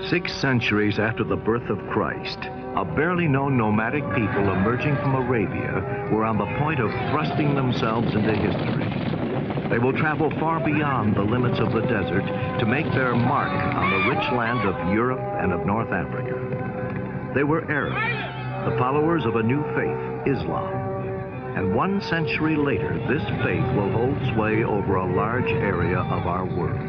6 centuries after the birth of Christ, a barely known nomadic people emerging from Arabia were on the point of thrusting themselves into history. They will travel far beyond the limits of the desert to make their mark on the rich land of Europe and of North Africa. They were Arabs, the followers of a new faith, Islam. And 1 century later, this faith will hold sway over a large area of our world.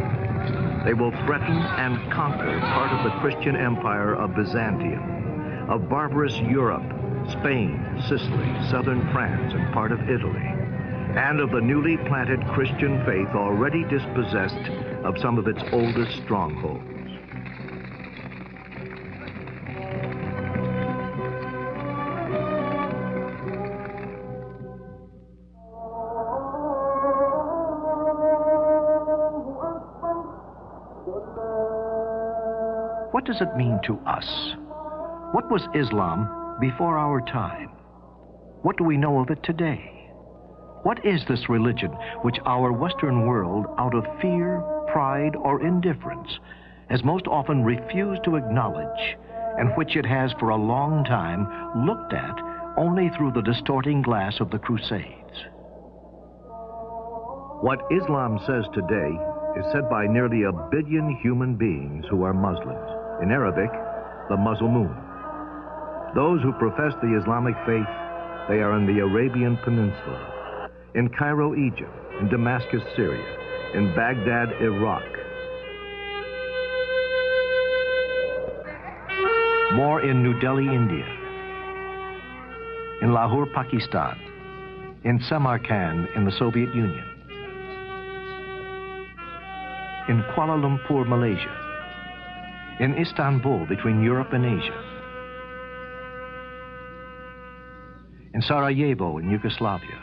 They will threaten and conquer part of the Christian empire of Byzantium, of barbarous Europe, Spain, Sicily, southern France, and part of Italy, and of the newly planted Christian faith already dispossessed of some of its oldest strongholds. What does it mean to us? What was Islam before our time? What do we know of it today? What is this religion which our Western world, out of fear, pride, or indifference, has most often refused to acknowledge, and which it has for a long time looked at only through the distorting glass of the Crusades? What Islam says today is said by nearly 1 billion human beings who are Muslims. In Arabic, the Muslimun. Those who profess the Islamic faith, they are in the Arabian Peninsula, in Cairo, Egypt, in Damascus, Syria, in Baghdad, Iraq. More in New Delhi, India, in Lahore, Pakistan, in Samarkand, in the Soviet Union, in Kuala Lumpur, Malaysia, in Istanbul, between Europe and Asia, in Sarajevo, in Yugoslavia,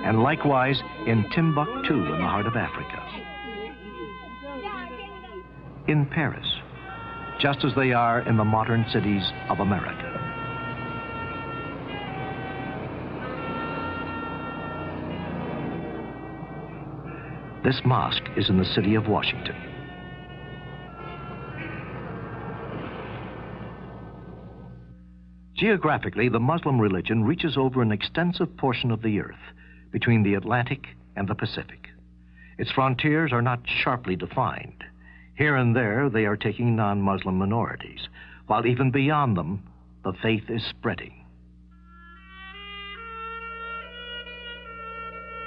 and likewise in Timbuktu, in the heart of Africa, in Paris, just as they are in the modern cities of America. This mosque is in the city of Washington. Geographically, the Muslim religion reaches over an extensive portion of the earth between the Atlantic and the Pacific. Its frontiers are not sharply defined. Here and there, they are taking non-Muslim minorities, while even beyond them, the faith is spreading.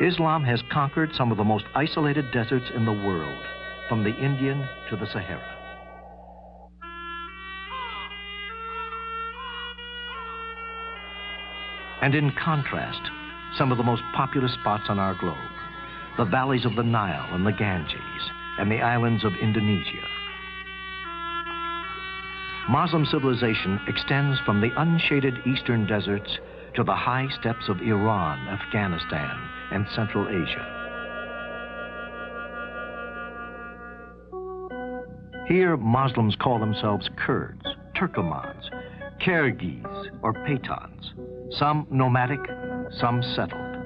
Islam has conquered some of the most isolated deserts in the world, from the Indian to the Sahara. And in contrast, some of the most populous spots on our globe, the valleys of the Nile and the Ganges, and the islands of Indonesia. Muslim civilization extends from the unshaded eastern deserts to the high steppes of Iran, Afghanistan, and Central Asia. Here, Muslims call themselves Kurds, Turkomans, Kyrgyz, or Pathans, some nomadic, some settled,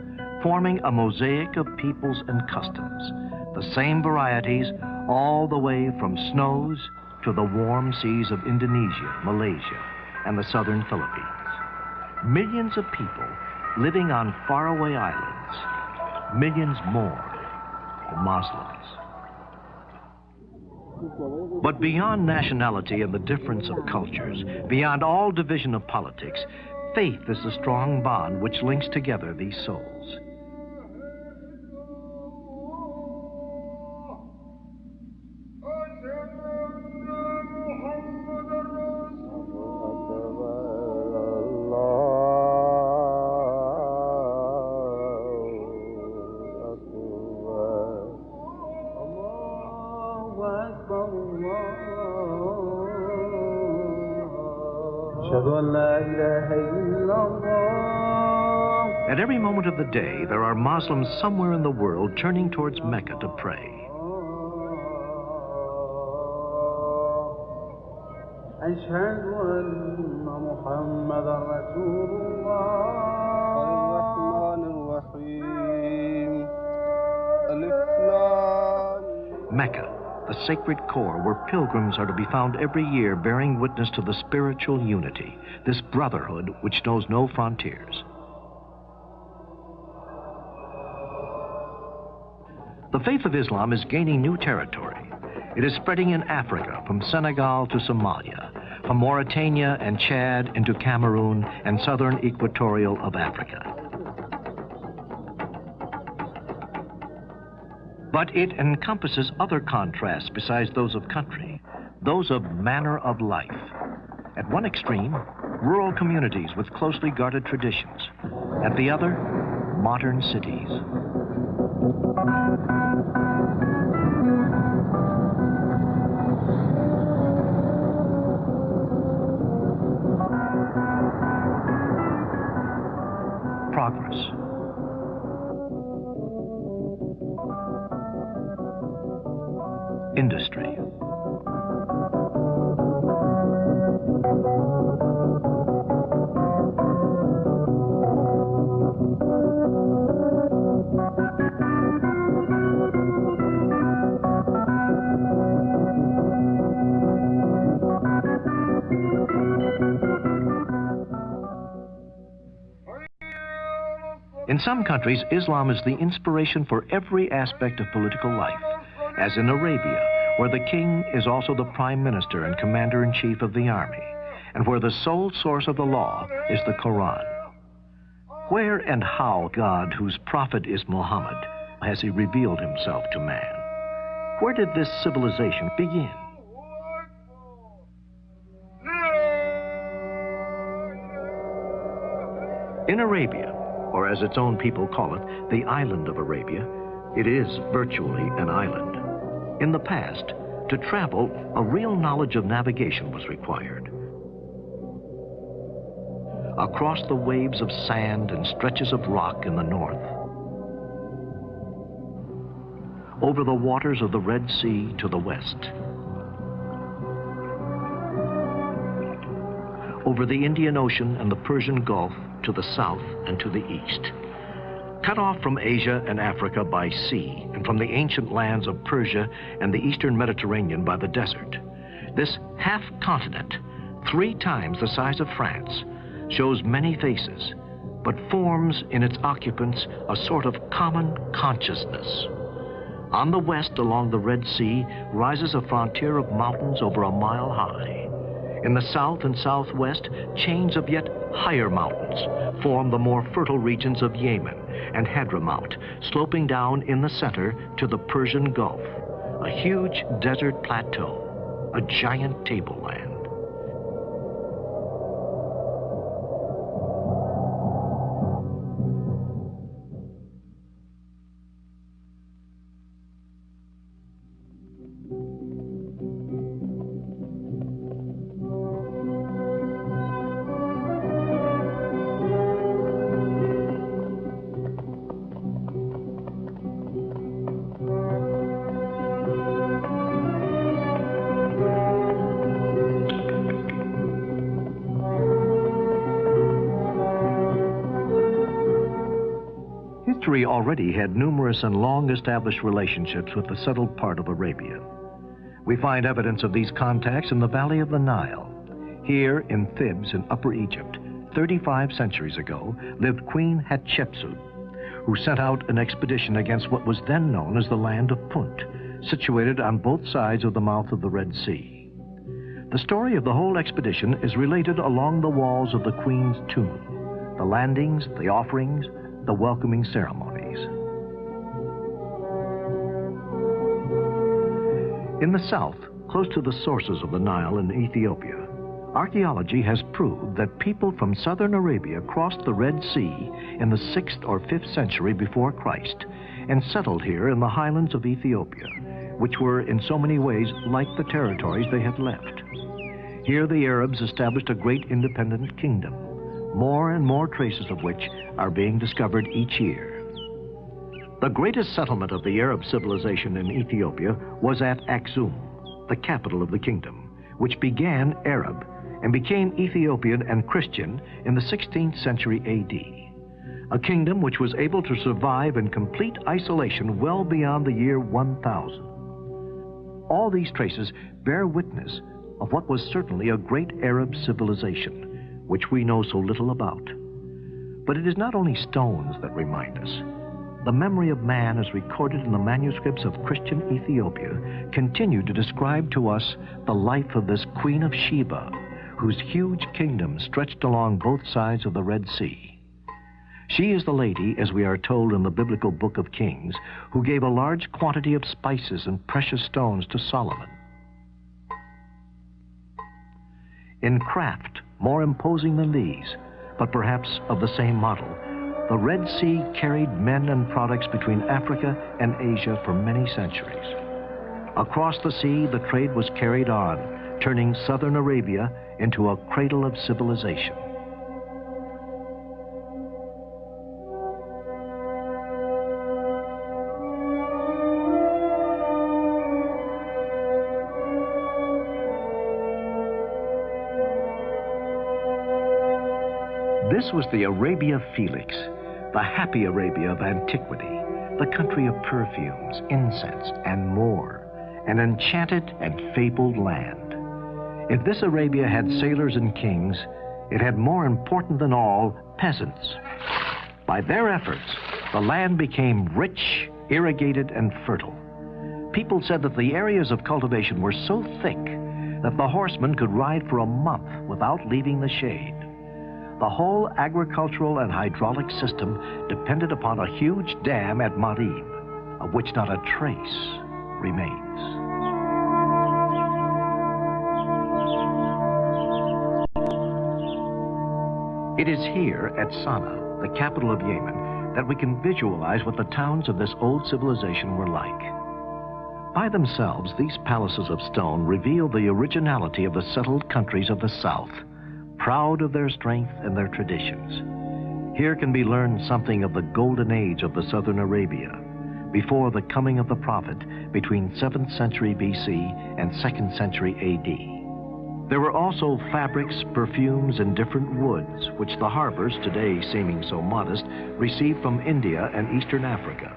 forming a mosaic of peoples and customs, the same varieties all the way from snows to the warm seas of Indonesia, Malaysia, and the southern Philippines. Millions of people living on faraway islands, millions more Muslims. But beyond nationality and the difference of cultures, beyond all division of politics, faith is the strong bond which links together these souls. At every moment of the day, there are Muslims somewhere in the world turning towards Mecca to pray. أشهد أن محمدا رسول الله الرحمن الرحيم Mecca, the sacred core where pilgrims are to be found every year bearing witness to the spiritual unity, this brotherhood which knows no frontiers. The faith of Islam is gaining new territory. It is spreading in Africa, from Senegal to Somalia, from Mauritania and Chad into Cameroon and southern equatorial of Africa. But it encompasses other contrasts besides those of country, those of manner of life. At one extreme, rural communities with closely guarded traditions. At the other, modern cities. Progress. Industry. In some countries, Islam is the inspiration for every aspect of political life, as in Arabia, where the king is also the prime minister and commander-in-chief of the army, and where the sole source of the law is the Quran. Where and how God, whose prophet is Mohammad, has he revealed himself to man? Where did this civilization begin? In Arabia, or as its own people call it, the island of Arabia, it is virtually an island. In the past, to travel, a real knowledge of navigation was required. Across the waves of sand and stretches of rock in the north, over the waters of the Red Sea to the west, over the Indian Ocean and the Persian Gulf to the south and to the east. Cut off from Asia and Africa by sea, and from the ancient lands of Persia and the eastern Mediterranean by the desert, this half-continent, 3 times the size of France, shows many faces, but forms in its occupants a sort of common consciousness. On the west, along the Red Sea, rises a frontier of mountains over a mile high. In the south and southwest, chains of yet higher mountains form the more fertile regions of Yemen and Hadramaut, sloping down in the center to the Persian Gulf, a huge desert plateau, a giant tableland. History already had numerous and long-established relationships with the settled part of Arabia. We find evidence of these contacts in the valley of the Nile. Here in Thebes in Upper Egypt, 35 centuries ago, lived Queen Hatshepsut, who sent out an expedition against what was then known as the land of Punt, situated on both sides of the mouth of the Red Sea. The story of the whole expedition is related along the walls of the Queen's tomb, the landings, the offerings, the welcoming ceremonies. In the south, close to the sources of the Nile in Ethiopia, archaeology has proved that people from southern Arabia crossed the Red Sea in the 6th or 5th century before Christ and settled here in the highlands of Ethiopia, which were in so many ways like the territories they had left. Here the Arabs established a great independent kingdom, more and more traces of which are being discovered each year. The greatest settlement of the Arab civilization in Ethiopia was at Aksum, the capital of the kingdom, which began Arab and became Ethiopian and Christian in the 16th century AD, a kingdom which was able to survive in complete isolation well beyond the year 1000. All these traces bear witness of what was certainly a great Arab civilization, which we know so little about. But it is not only stones that remind us. The memory of man as recorded in the manuscripts of Christian Ethiopia continue to describe to us the life of this Queen of Sheba, whose huge kingdom stretched along both sides of the Red Sea. She is the lady, as we are told in the biblical book of Kings, who gave a large quantity of spices and precious stones to Solomon. In craft, more imposing than these, but perhaps of the same model, the Red Sea carried men and products between Africa and Asia for many centuries. Across the sea, the trade was carried on, turning southern Arabia into a cradle of civilization. This was the Arabia Felix, the happy Arabia of antiquity, the country of perfumes, incense, and more, an enchanted and fabled land. If this Arabia had sailors and kings, it had more important than all, peasants. By their efforts, the land became rich, irrigated, and fertile. People said that the areas of cultivation were so thick that the horsemen could ride for a month without leaving the shade. The whole agricultural and hydraulic system depended upon a huge dam at Marib, of which not a trace remains. It is here at Sana'a, the capital of Yemen, that we can visualize what the towns of this old civilization were like. By themselves, these palaces of stone reveal the originality of the settled countries of the south, proud of their strength and their traditions. Here can be learned something of the golden age of the southern Arabia, before the coming of the prophet between 7th century BC and 2nd century AD. There were also fabrics, perfumes, and different woods, which the harbors, today seeming so modest, received from India and Eastern Africa.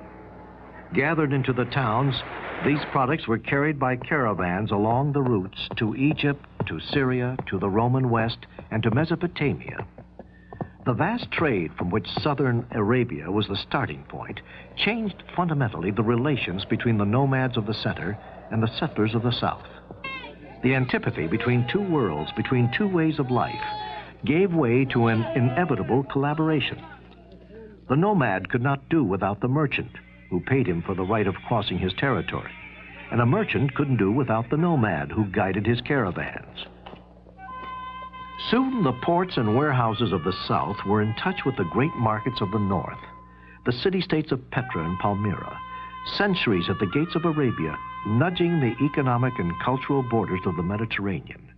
Gathered into the towns, these products were carried by caravans along the routes to Egypt, to Syria, to the Roman West, and to Mesopotamia. The vast trade from which southern Arabia was the starting point changed fundamentally the relations between the nomads of the center and the settlers of the south. The antipathy between two worlds, between two ways of life, gave way to an inevitable collaboration. The nomad could not do without the merchant, who paid him for the right of crossing his territory, and a merchant couldn't do without the nomad who guided his caravans. Soon the ports and warehouses of the south were in touch with the great markets of the north, the city-states of Petra and Palmyra, centuries at the gates of Arabia, nudging the economic and cultural borders of the Mediterranean.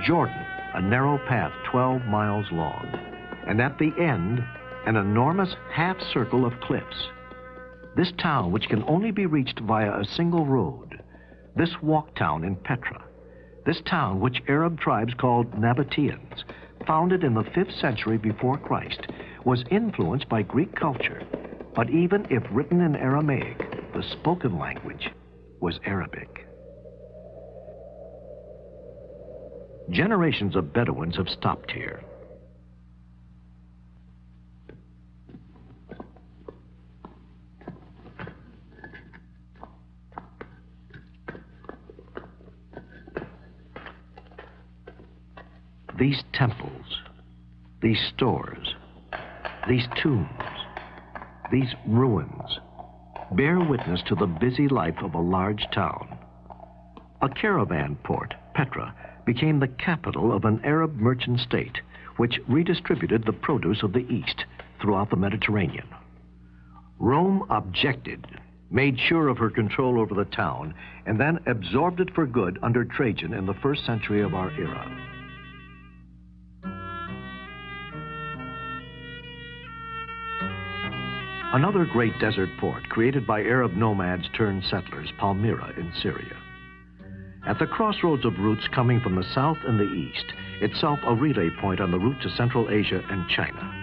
Jordan, a narrow path 12 miles long, and at the end, an enormous half-circle of cliffs. This town, which can only be reached via a single road, this walk town in Petra, this town which Arab tribes called Nabateans, founded in the 5th century before Christ, was influenced by Greek culture, but even if written in Aramaic, the spoken language was Arabic. Generations of Bedouins have stopped here. These temples, these stores, these tombs, these ruins bear witness to the busy life of a large town. A caravan port, Petra, became the capital of an Arab merchant state, which redistributed the produce of the East throughout the Mediterranean. Rome objected, made sure of her control over the town, and then absorbed it for good under Trajan in the 1st century of our era. Another great desert port created by Arab nomads turned settlers, Palmyra in Syria. At the crossroads of routes coming from the south and the east, itself a relay point on the route to Central Asia and China.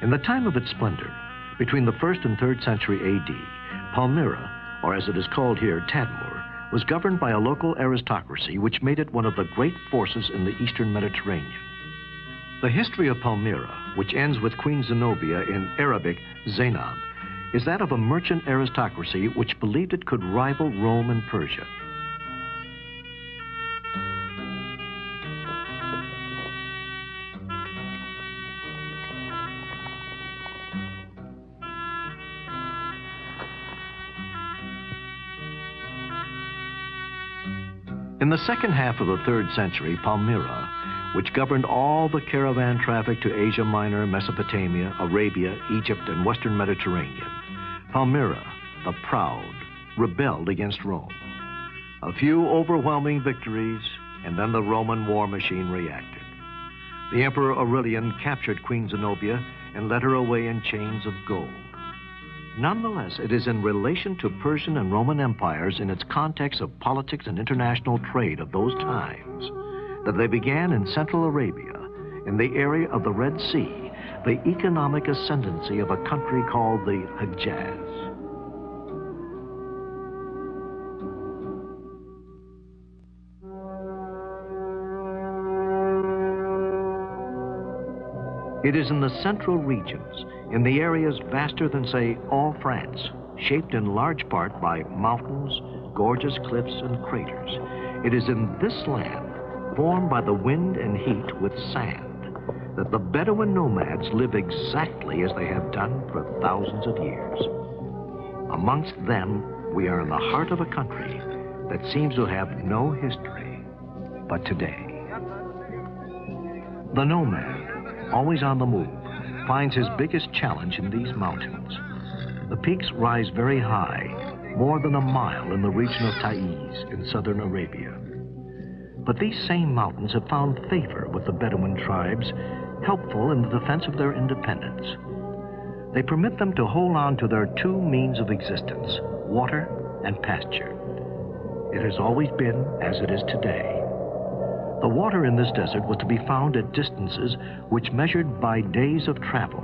In the time of its splendor, between the 1st and 3rd century A.D., Palmyra, or as it is called here, Tadmur, was governed by a local aristocracy which made it one of the great forces in the eastern Mediterranean. The history of Palmyra, which ends with Queen Zenobia in Arabic, Zainab, is that of a merchant aristocracy which believed it could rival Rome and Persia. In the second half of the 3rd century, Palmyra, which governed all the caravan traffic to Asia Minor, Mesopotamia, Arabia, Egypt, and Western Mediterranean, Palmyra, the proud, rebelled against Rome. A few overwhelming victories, and then the Roman war machine reacted. The Emperor Aurelian captured Queen Zenobia and led her away in chains of gold. Nonetheless, it is in relation to Persian and Roman empires in its context of politics and international trade of those times that they began in Central Arabia, in the area of the Red Sea, the economic ascendancy of a country called the Hejaz. It is in the central regions, in the areas vaster than, say, all France, shaped in large part by mountains, gorgeous cliffs, and craters. It is in this land, formed by the wind and heat with sand, that the Bedouin nomads live exactly as they have done for thousands of years. Amongst them, we are in the heart of a country that seems to have no history but today. The nomad, always on the move, finds his biggest challenge in these mountains. The peaks rise very high, more than a mile in the region of Taiz in southern Arabia. But these same mountains have found favor with the Bedouin tribes, helpful in the defense of their independence. They permit them to hold on to their two means of existence, water and pasture. It has always been as it is today. The water in this desert was to be found at distances which measured by days of travel.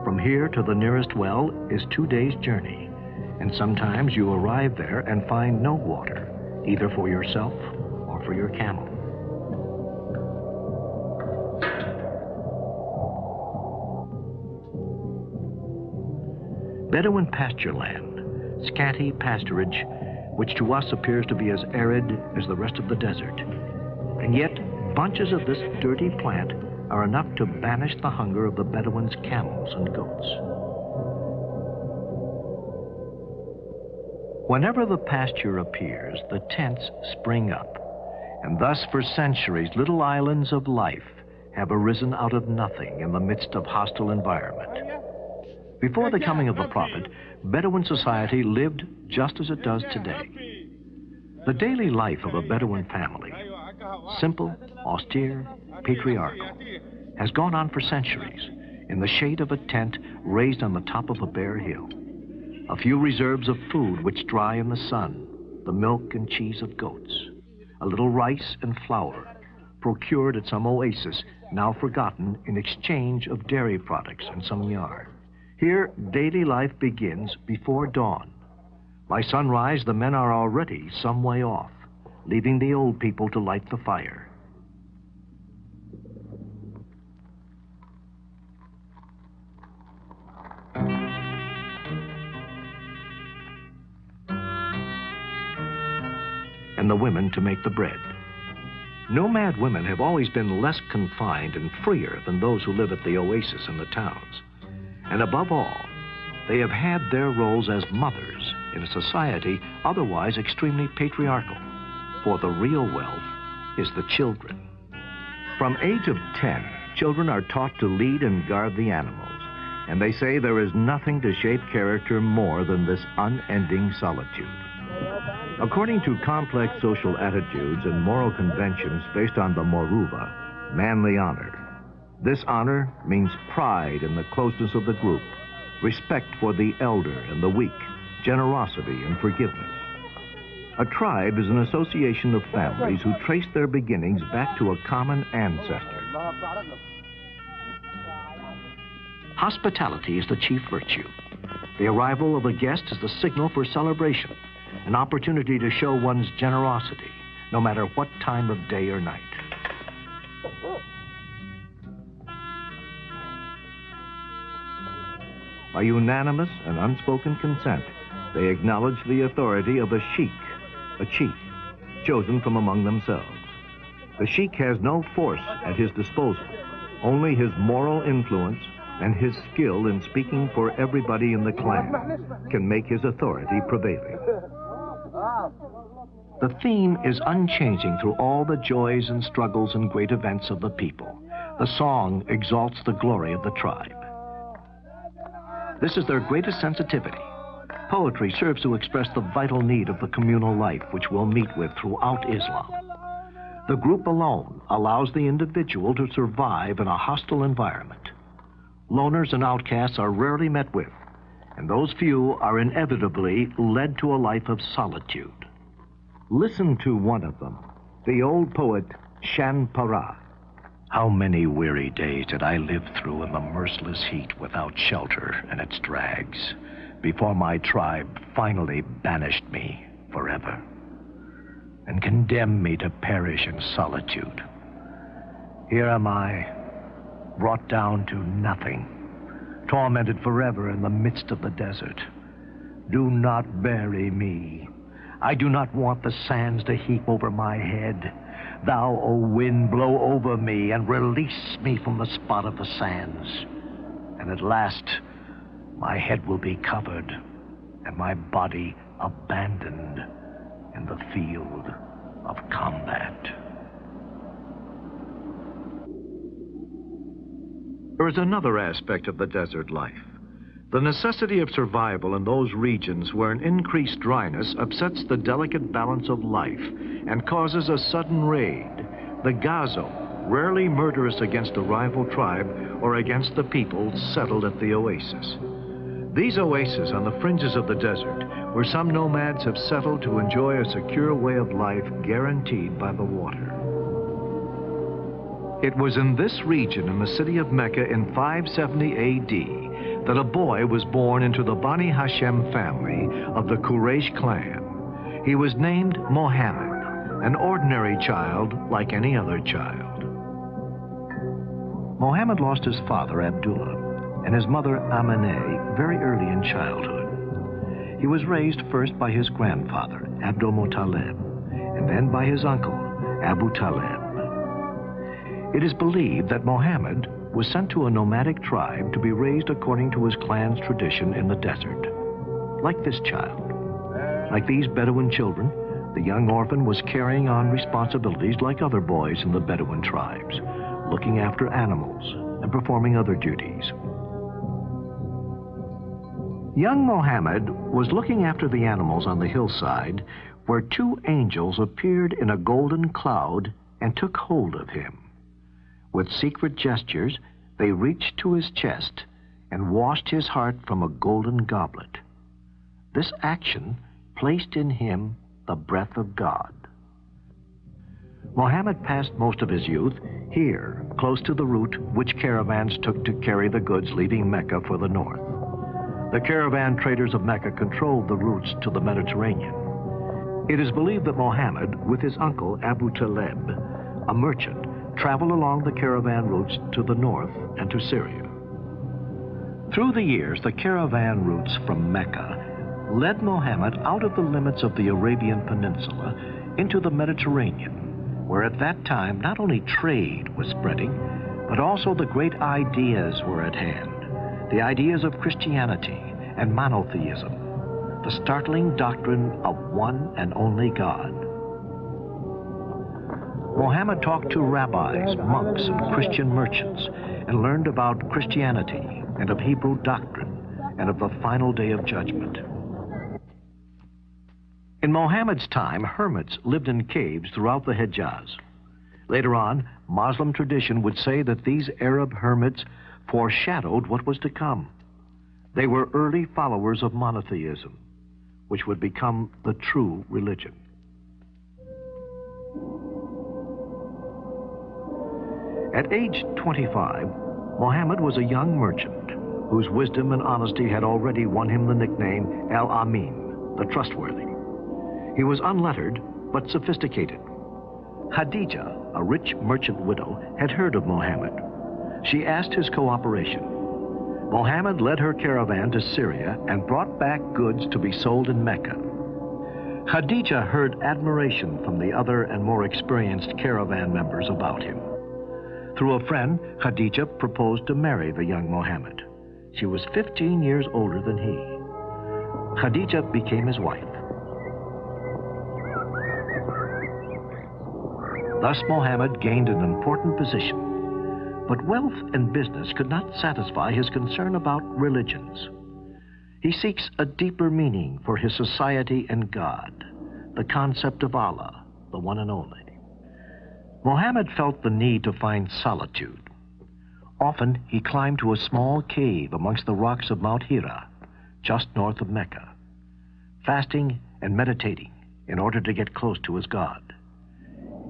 From here to the nearest well is 2 days' journey, and sometimes you arrive there and find no water, either for yourself or for your camel. Bedouin pasture land, scanty pasturage, which to us appears to be as arid as the rest of the desert. And yet, bunches of this dirty plant are enough to banish the hunger of the Bedouins' camels and goats. Whenever the pasture appears, the tents spring up, and thus for centuries little islands of life have arisen out of nothing in the midst of hostile environment. Before the coming of the Prophet, Bedouin society lived just as it does today. The daily life of a Bedouin family, simple, austere, patriarchal, has gone on for centuries in the shade of a tent raised on the top of a bare hill. A few reserves of food which dry in the sun, the milk and cheese of goats, a little rice and flour procured at some oasis now forgotten in exchange of dairy products and some yarn. Here, daily life begins before dawn. By sunrise, the men are already some way off, leaving the old people to light the fire. And the women to make the bread. Nomad women have always been less confined and freer than those who live at the oasis in the towns. And above all, they have had their roles as mothers in a society otherwise extremely patriarchal. For the real wealth is the children. From age of 10, children are taught to lead and guard the animals, and they say there is nothing to shape character more than this unending solitude. According to complex social attitudes and moral conventions based on the Moruva, manly honor. This honor means pride in the closeness of the group, respect for the elder and the weak, generosity and forgiveness. A tribe is an association of families who trace their beginnings back to a common ancestor. Hospitality is the chief virtue. The arrival of a guest is the signal for celebration, an opportunity to show one's generosity, no matter what time of day or night. By unanimous and unspoken consent, they acknowledge the authority of a sheikh, a chief, chosen from among themselves. The sheikh has no force at his disposal, only his moral influence and his skill in speaking for everybody in the clan can make his authority prevailing. The theme is unchanging through all the joys and struggles and great events of the people. The song exalts the glory of the tribe. This is their greatest sensitivity. Poetry serves to express the vital need of the communal life which we'll meet with throughout Islam. The group alone allows the individual to survive in a hostile environment. Loners and outcasts are rarely met with, and those few are inevitably led to a life of solitude. Listen to one of them, the old poet Shan Para. How many weary days did I live through in the merciless heat without shelter and its drags, before my tribe finally banished me forever and condemned me to perish in solitude. Here am I, brought down to nothing, tormented forever in the midst of the desert. Do not bury me. I do not want the sands to heap over my head. Thou, O wind, blow over me and release me from the spot of the sands. And at last, my head will be covered and my body abandoned in the field of combat. There is another aspect of the desert life. The necessity of survival in those regions where an increased dryness upsets the delicate balance of life and causes a sudden raid. The Gazo, rarely murderous against a rival tribe or against the people settled at the oasis. These oases on the fringes of the desert, where some nomads have settled to enjoy a secure way of life guaranteed by the water. It was in this region in the city of Mecca in 570 A.D. that a boy was born into the Bani Hashem family of the Quraysh clan. He was named Mohammad, an ordinary child like any other child. Mohammad lost his father, Abdullah, and his mother, Amineh, very early in childhood. He was raised first by his grandfather, Abdul Muttalib, and then by his uncle, Abu Talib. It is believed that Mohammad was sent to a nomadic tribe to be raised according to his clan's tradition in the desert. Like this child, like these Bedouin children, the young orphan was carrying on responsibilities like other boys in the Bedouin tribes, looking after animals and performing other duties. Young Mohammad was looking after the animals on the hillside where two angels appeared in a golden cloud and took hold of him. With secret gestures, they reached to his chest and washed his heart from a golden goblet. This action placed in him the breath of God. Mohammad passed most of his youth here, close to the route which caravans took to carry the goods leaving Mecca for the north. The caravan traders of Mecca controlled the routes to the Mediterranean. It is believed that Mohammad, with his uncle Abu Talib, a merchant, traveled along the caravan routes to the north and to Syria. Through the years, the caravan routes from Mecca led Mohammed out of the limits of the Arabian Peninsula into the Mediterranean, where at that time not only trade was spreading, but also the great ideas were at hand, the ideas of Christianity and monotheism, the startling doctrine of one and only God. Mohammed talked to rabbis, monks, and Christian merchants and learned about Christianity and of Hebrew doctrine and of the final day of judgment. In Mohammed's time, hermits lived in caves throughout the Hejaz. Later on, Muslim tradition would say that these Arab hermits foreshadowed what was to come. They were early followers of monotheism, which would become the true religion. At age 25, Mohammed was a young merchant whose wisdom and honesty had already won him the nickname Al-Amin, the trustworthy. He was unlettered, but sophisticated. Khadija, a rich merchant widow, had heard of Mohammed. She asked his cooperation. Mohammed led her caravan to Syria and brought back goods to be sold in Mecca. Khadija heard admiration from the other and more experienced caravan members about him. Through a friend, Khadija proposed to marry the young Mohammed. She was 15 years older than he. Khadija became his wife. Thus Mohammed gained an important position. But wealth and business could not satisfy his concern about religions. He seeks a deeper meaning for his society and God, the concept of Allah, the one and only. Mohammed felt the need to find solitude. Often he climbed to a small cave amongst the rocks of Mount Hira, just north of Mecca, fasting and meditating in order to get close to his God.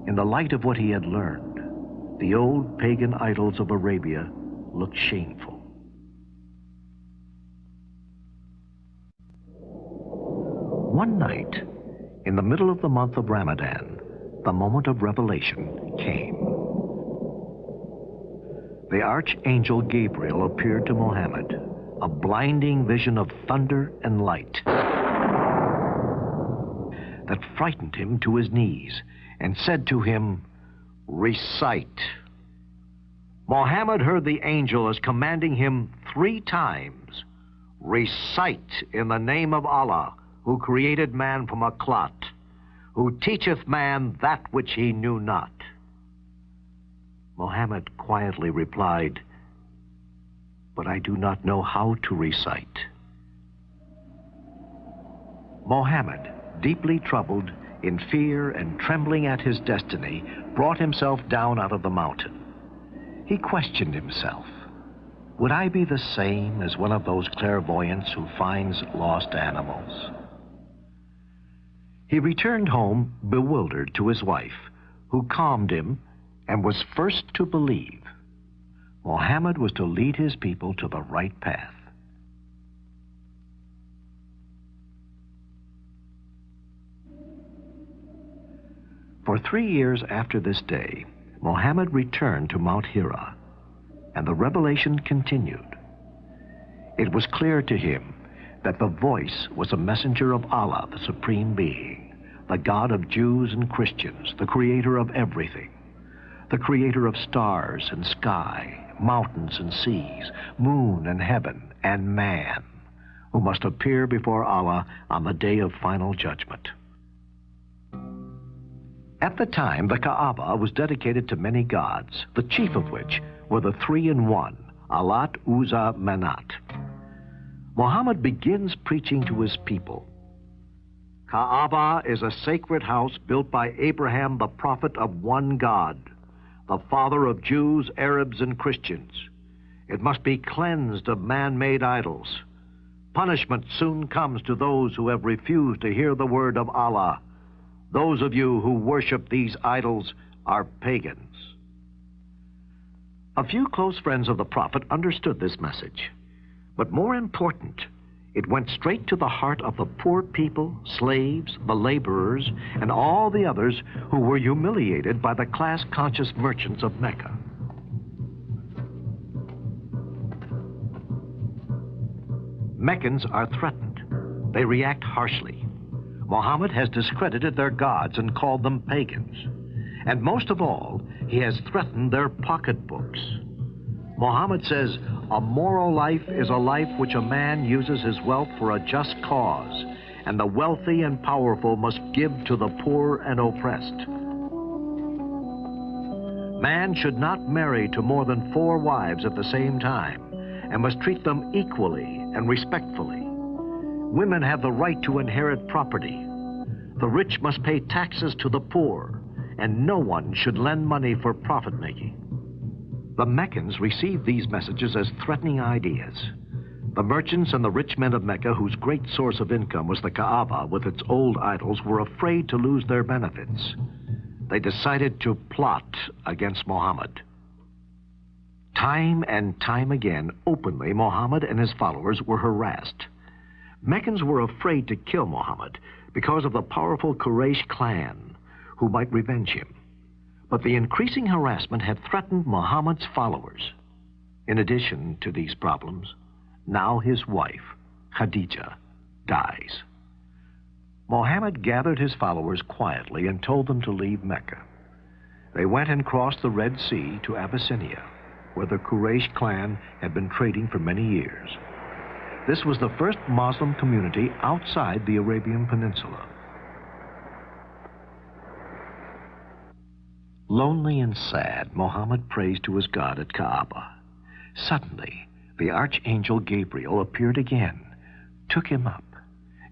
In the light of what he had learned, the old pagan idols of Arabia looked shameful. One night, in the middle of the month of Ramadan, the moment of revelation came. The archangel Gabriel appeared to Mohammed, a blinding vision of thunder and light that frightened him to his knees and said to him, "Recite." Mohammed heard the angel as commanding him 3 times, "Recite in the name of Allah, who created man from a clot, who teacheth man that which he knew not." Mohammed quietly replied, "But I do not know how to recite." Mohammed, deeply troubled, in fear and trembling at his destiny, brought himself down out of the mountain. He questioned himself. Would I be the same as one of those clairvoyants who finds lost animals? He returned home bewildered to his wife, who calmed him and was first to believe. Mohammed was to lead his people to the right path. For 3 years after this day, Mohammed returned to Mount Hira, and the revelation continued. It was clear to him that the voice was a messenger of Allah, the Supreme Being, the God of Jews and Christians, the creator of everything, the creator of stars and sky, mountains and seas, moon and heaven, and man, who must appear before Allah on the day of final judgment. At the time, the Kaaba was dedicated to many gods, the chief of which were the 3-in-1, Allat, Uzza, Manat. Mohammed begins preaching to his people. Kaaba is a sacred house built by Abraham, the prophet of one God, the father of Jews, Arabs, and Christians. It must be cleansed of man-made idols. Punishment soon comes to those who have refused to hear the word of Allah. Those of you who worship these idols are pagans. A few close friends of the prophet understood this message. But more important, it went straight to the heart of the poor people, slaves, the laborers, and all the others who were humiliated by the class-conscious merchants of Mecca. Meccans are threatened. They react harshly. Mohammed has discredited their gods and called them pagans. And most of all, he has threatened their pocketbooks. Mohammed says, a moral life is a life which a man uses his wealth for a just cause, and the wealthy and powerful must give to the poor and oppressed. Man should not marry to more than 4 wives at the same time, and must treat them equally and respectfully. Women have the right to inherit property. The rich must pay taxes to the poor, and no one should lend money for profit-making. The Meccans received these messages as threatening ideas. The merchants and the rich men of Mecca, whose great source of income was the Kaaba with its old idols, were afraid to lose their benefits. They decided to plot against Mohammed. Time and time again, openly, Mohammed and his followers were harassed. Meccans were afraid to kill Mohammed because of the powerful Quraysh clan who might revenge him. But the increasing harassment had threatened Mohammed's followers. In addition to these problems, now his wife, Khadija, dies. Mohammed gathered his followers quietly and told them to leave Mecca. They went and crossed the Red Sea to Abyssinia, where the Quraysh clan had been trading for many years. This was the first Muslim community outside the Arabian Peninsula. Lonely and sad, Mohammed prays to his God at Kaaba. Suddenly, the archangel Gabriel appeared again, took him up,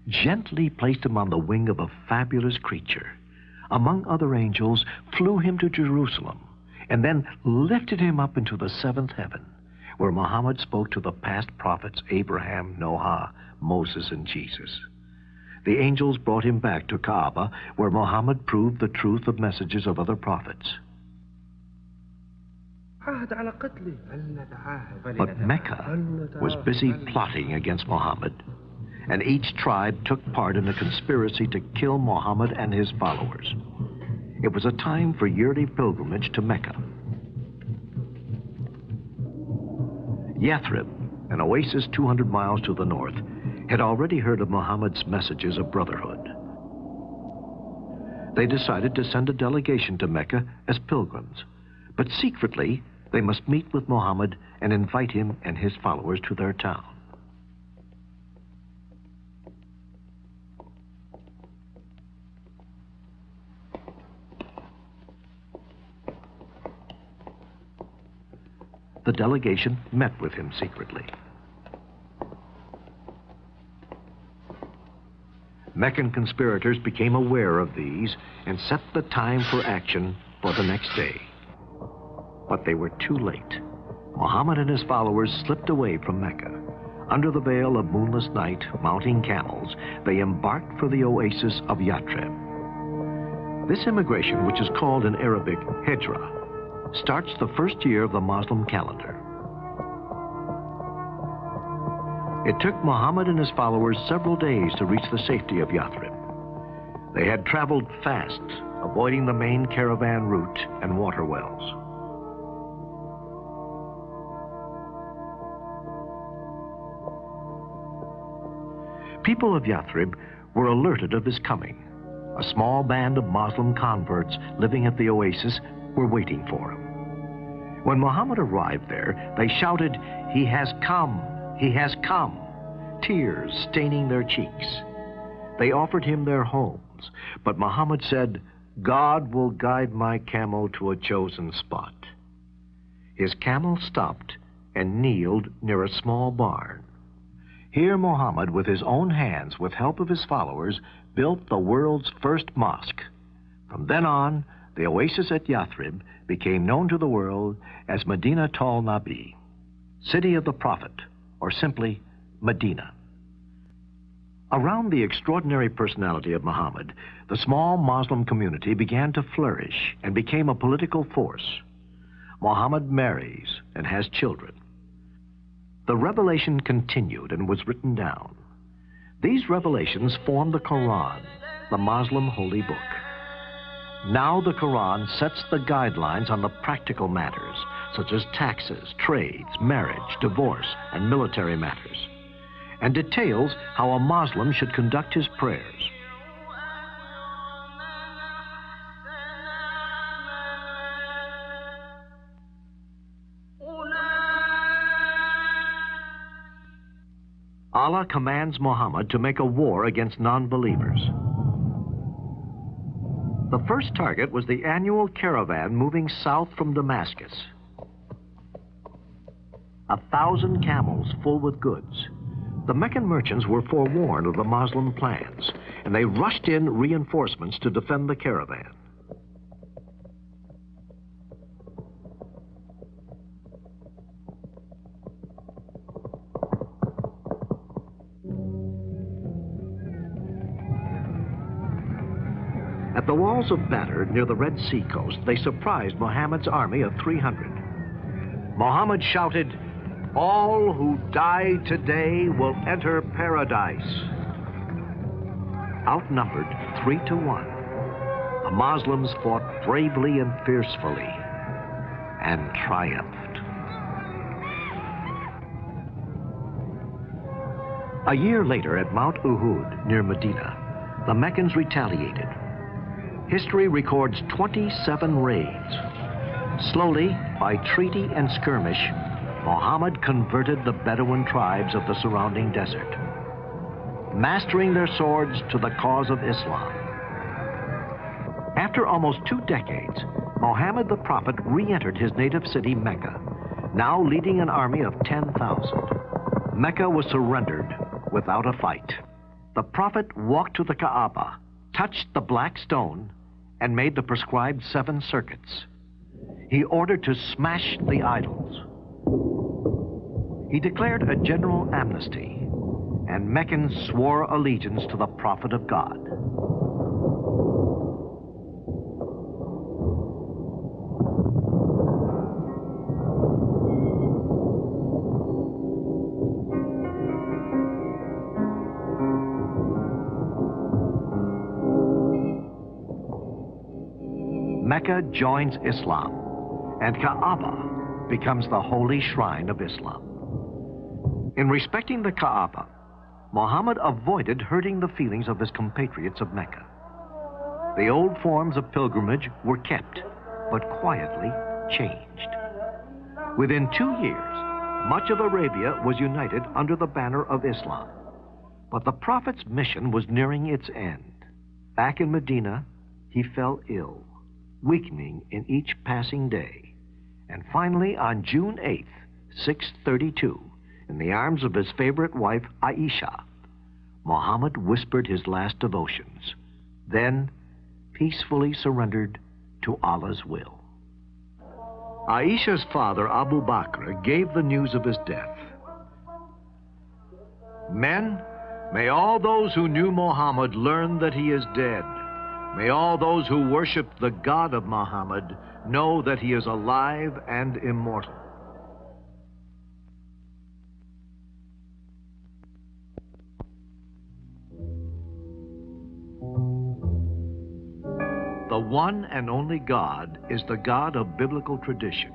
gently placed him on the wing of a fabulous creature, among other angels, flew him to Jerusalem, and then lifted him up into the seventh heaven, where Mohammed spoke to the past prophets Abraham, Noah, Moses, and Jesus. The angels brought him back to Kaaba, where Mohammed proved the truth of messages of other prophets. But Mecca was busy plotting against Mohammed, and each tribe took part in a conspiracy to kill Mohammed and his followers. It was a time for yearly pilgrimage to Mecca. Yathrib, an oasis 200 miles to the north, had already heard of Muhammad's messages of brotherhood. They decided to send a delegation to Mecca as pilgrims, but secretly they must meet with Muhammad and invite him and his followers to their town. The delegation met with him secretly. Meccan conspirators became aware of these and set the time for action for the next day. But they were too late. Muhammad and his followers slipped away from Mecca. Under the veil of moonless night, mounting camels, they embarked for the oasis of Yathrib. This immigration, which is called in Arabic Hijra, starts the first year of the Muslim calendar. It took Muhammad and his followers several days to reach the safety of Yathrib. They had traveled fast, avoiding the main caravan route and water wells. People of Yathrib were alerted of his coming. A small band of Muslim converts living at the oasis were waiting for him. When Muhammad arrived there, they shouted, "He has come! He has come!" Tears staining their cheeks. They offered him their homes, but Muhammad said, "God will guide my camel to a chosen spot." His camel stopped and kneeled near a small barn. Here Muhammad, with his own hands, with help of his followers, built the world's first mosque. From then on, the oasis at Yathrib became known to the world as Medinatul Nabi, City of the Prophet, or simply Medina. Around the extraordinary personality of Muhammad, the small Muslim community began to flourish and became a political force. Muhammad marries and has children. The revelation continued and was written down. These revelations form the Quran, the Muslim holy book. Now the Quran sets the guidelines on the practical matters, such as taxes, trades, marriage, divorce, and military matters, and details how a Muslim should conduct his prayers. Allah commands Muhammad to make a war against non-believers. The first target was the annual caravan moving south from Damascus. 1,000 camels full with goods. The Meccan merchants were forewarned of the Muslim plans, and they rushed in reinforcements to defend the caravan. At the walls of Badr, near the Red Sea coast, they surprised Muhammad's army of 300. Muhammad shouted, "All who die today will enter paradise." Outnumbered 3-1, the Muslims fought bravely and fiercely and triumphed. A year later at Mount Uhud near Medina, the Meccans retaliated. History records 27 raids. Slowly, by treaty and skirmish, Muhammad converted the Bedouin tribes of the surrounding desert, mastering their swords to the cause of Islam. After almost 2 decades, Mohammed the Prophet re-entered his native city, Mecca, now leading an army of 10,000. Mecca was surrendered without a fight. The Prophet walked to the Kaaba, touched the black stone, and made the prescribed 7 circuits. He ordered to smash the idols. He declared a general amnesty, and Meccans swore allegiance to the Prophet of God. Mecca joins Islam, and Kaaba becomes the holy shrine of Islam. In respecting the Kaaba, Muhammad avoided hurting the feelings of his compatriots of Mecca. The old forms of pilgrimage were kept, but quietly changed. Within 2 years, much of Arabia was united under the banner of Islam. But the Prophet's mission was nearing its end. Back in Medina, he fell ill, weakening in each passing day. And finally, on June 8th, 632, in the arms of his favorite wife, Aisha, Muhammad whispered his last devotions, then peacefully surrendered to Allah's will. Aisha's father, Abu Bakr, gave the news of his death. "Men, may all those who knew Muhammad learn that he is dead. May all those who worship the God of Muhammad know that he is alive and immortal." The one and only God is the God of biblical tradition.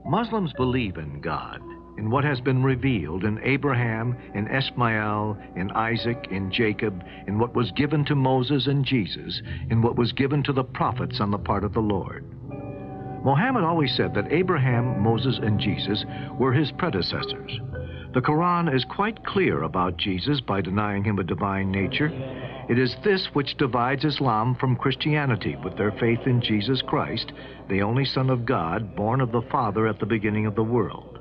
Muslims believe in God, in what has been revealed in Abraham, in Ishmael, in Isaac, in Jacob, in what was given to Moses and Jesus, in what was given to the prophets on the part of the Lord. Mohammed always said that Abraham, Moses, and Jesus were his predecessors. The Quran is quite clear about Jesus by denying him a divine nature. It is this which divides Islam from Christianity, with their faith in Jesus Christ, the only Son of God, born of the Father at the beginning of the world.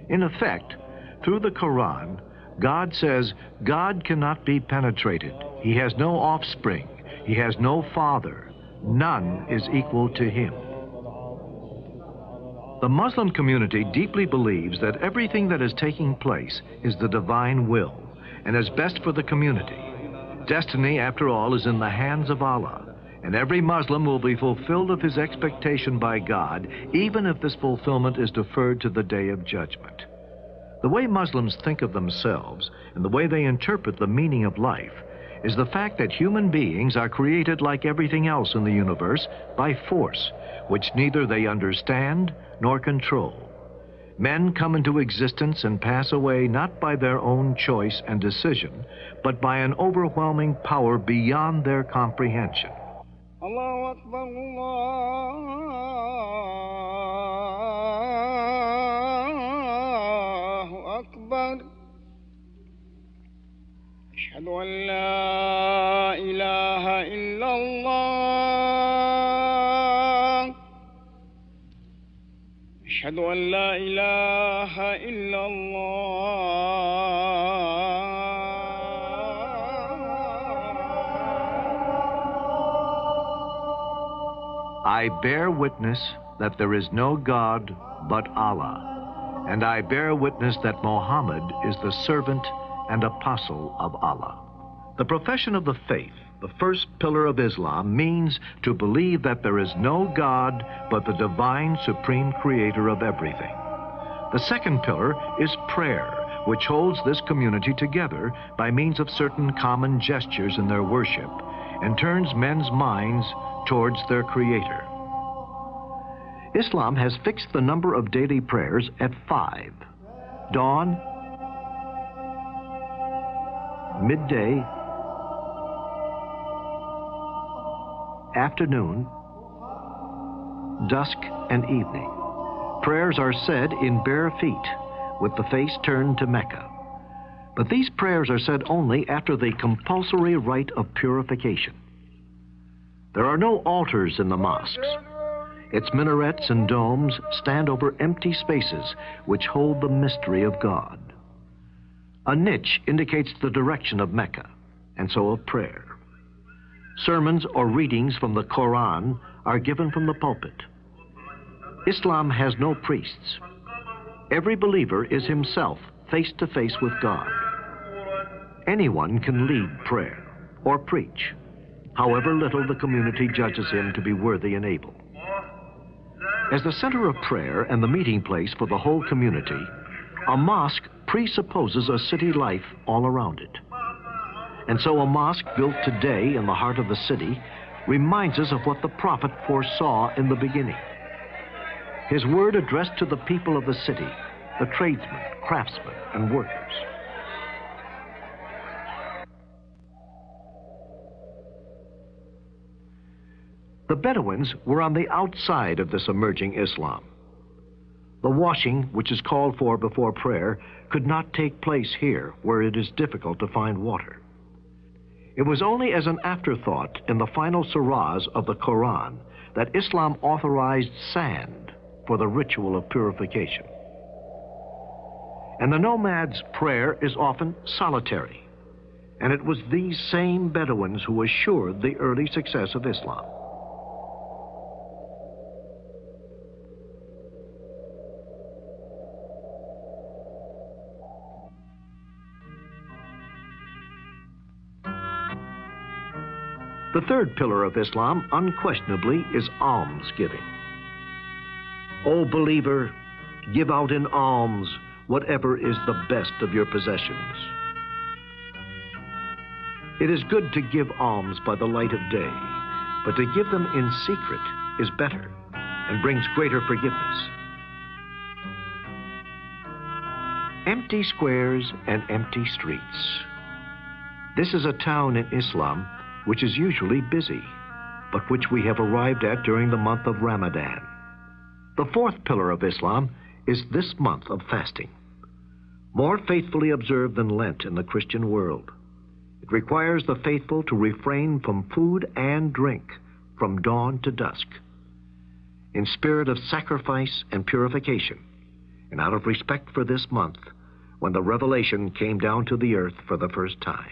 In effect, through the Quran, God says God cannot be penetrated. He has no offspring. He has no father. None is equal to him. The Muslim community deeply believes that everything that is taking place is the divine will and is best for the community. Destiny, after all, is in the hands of Allah, and every Muslim will be fulfilled of his expectation by God, even if this fulfillment is deferred to the day of judgment. The way Muslims think of themselves and the way they interpret the meaning of life is the fact that human beings are created like everything else in the universe by force, which neither they understand nor control. Men come into existence and pass away not by their own choice and decision, but by an overwhelming power beyond their comprehension. Allahu Akbar, Allahu Akbar. Ashhadu an la ilaha illallah. Ashhadu an la ilaha illallah. I bear witness that there is no God but Allah, and I bear witness that Mohammed is the servant and apostle of Allah. The profession of the faith the first pillar of Islam, means to believe that there is no God but the divine supreme creator of everything. The second pillar is prayer, which holds this community together by means of certain common gestures in their worship and turns men's minds towards their Creator. Islam has fixed the number of daily prayers at 5. Dawn, midday, afternoon, dusk, and evening. Prayers are said in bare feet, with the face turned to Mecca. But these prayers are said only after the compulsory rite of purification. There are no altars in the mosques. Its minarets and domes stand over empty spaces which hold the mystery of God. A niche indicates the direction of Mecca, and so of prayer. Sermons or readings from the Quran are given from the pulpit. Islam has no priests. Every believer is himself face to face with God. Anyone can lead prayer or preach, however little the community judges him to be worthy and able. As the center of prayer and the meeting place for the whole community, a mosque presupposes a city life all around it. And so a mosque built today in the heart of the city reminds us of what the prophet foresaw in the beginning. His word addressed to the people of the city, the tradesmen, craftsmen, and workers. The Bedouins were on the outside of this emerging Islam. The washing, which is called for before prayer, could not take place here, where it is difficult to find water. It was only as an afterthought in the final surahs of the Quran that Islam authorized sand for the ritual of purification. And the nomad's prayer is often solitary, and it was these same Bedouins who assured the early success of Islam. The third pillar of Islam, unquestionably, is almsgiving. O believer, give out in alms whatever is the best of your possessions. It is good to give alms by the light of day, but to give them in secret is better and brings greater forgiveness. Empty squares and empty streets. This is a town in Islam which is usually busy, but which we have arrived at during the month of Ramadan. The fourth pillar of Islam is this month of fasting, more faithfully observed than Lent in the Christian world. It requires the faithful to refrain from food and drink from dawn to dusk, in spirit of sacrifice and purification, and out of respect for this month, when the revelation came down to the earth for the first time.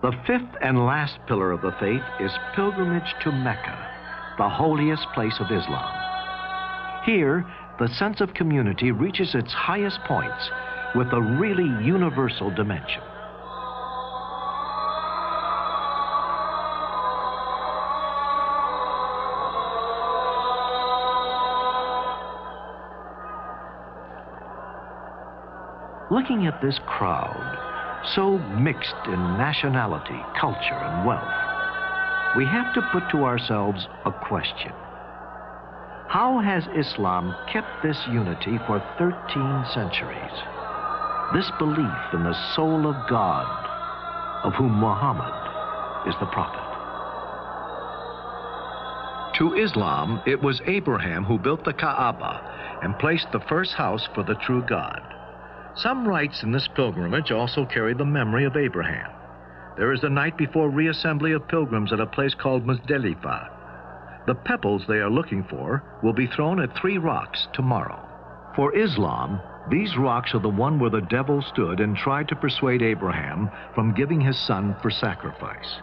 The fifth and last pillar of the faith is pilgrimage to Mecca, the holiest place of Islam. Here, the sense of community reaches its highest points with a really universal dimension. Looking at this crowd, so mixed in nationality, culture, and wealth, we have to put to ourselves a question. How has Islam kept this unity for 13 centuries? This belief in the soul of God, of whom Mohammad is the prophet. To Islam, it was Abraham who built the Kaaba and placed the first house for the true God. Some rites in this pilgrimage also carry the memory of Abraham. There is the night before reassembly of pilgrims at a place called Muzdalifah. The pebbles they are looking for will be thrown at 3 rocks tomorrow. For Islam, these rocks are the one where the devil stood and tried to persuade Abraham from giving his son for sacrifice.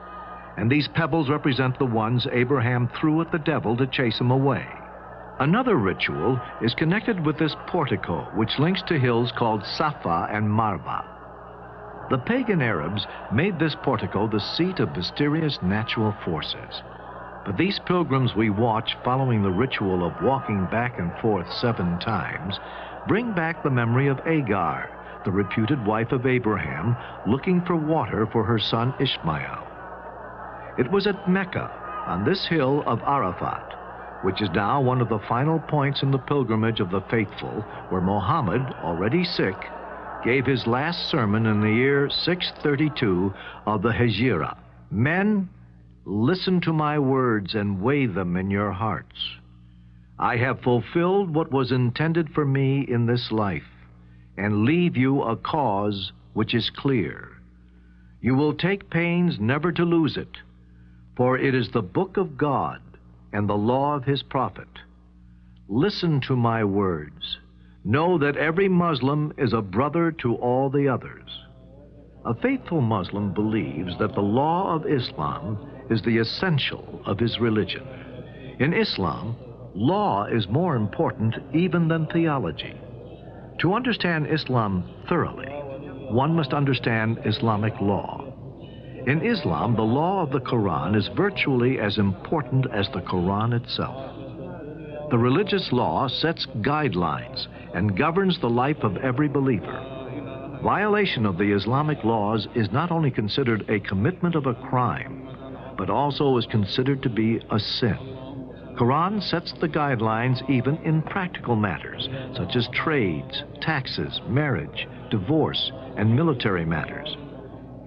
And these pebbles represent the ones Abraham threw at the devil to chase him away. Another ritual is connected with this portico, which links to hills called Safa and Marwa. The pagan Arabs made this portico the seat of mysterious natural forces. But these pilgrims we watch following the ritual of walking back and forth 7 times bring back the memory of Agar, the reputed wife of Abraham, looking for water for her son Ishmael. It was at Mecca, on this hill of Arafat, which is now one of the final points in the pilgrimage of the faithful, where Mohammad, already sick, gave his last sermon in the year 632 of the Hijra. Men, listen to my words and weigh them in your hearts. I have fulfilled what was intended for me in this life, and leave you a cause which is clear. You will take pains never to lose it, for it is the book of God and the law of his prophet. Listen to my words. Know that every Muslim is a brother to all the others. A faithful Muslim believes that the law of Islam is the essential of his religion. In Islam, law is more important even than theology. To understand Islam thoroughly, one must understand Islamic law. In Islam, the law of the Quran is virtually as important as the Quran itself. The religious law sets guidelines and governs the life of every believer. Violation of the Islamic laws is not only considered a commitment of a crime, but also is considered to be a sin. Quran sets the guidelines even in practical matters, such as trades, taxes, marriage, divorce, and military matters.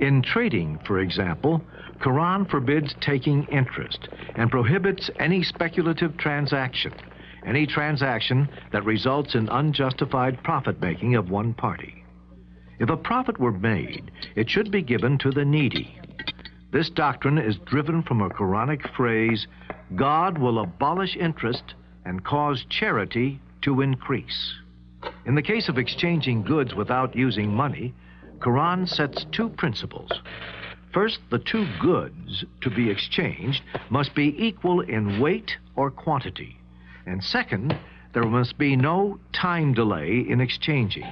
In trading, for example, Quran forbids taking interest and prohibits any speculative transaction, any transaction that results in unjustified profit-making of one party. If a profit were made, it should be given to the needy. This doctrine is driven from a Quranic phrase, God will abolish interest and cause charity to increase. In the case of exchanging goods without using money, Quran sets 2 principles. First, the 2 goods to be exchanged must be equal in weight or quantity. And second, there must be no time delay in exchanging,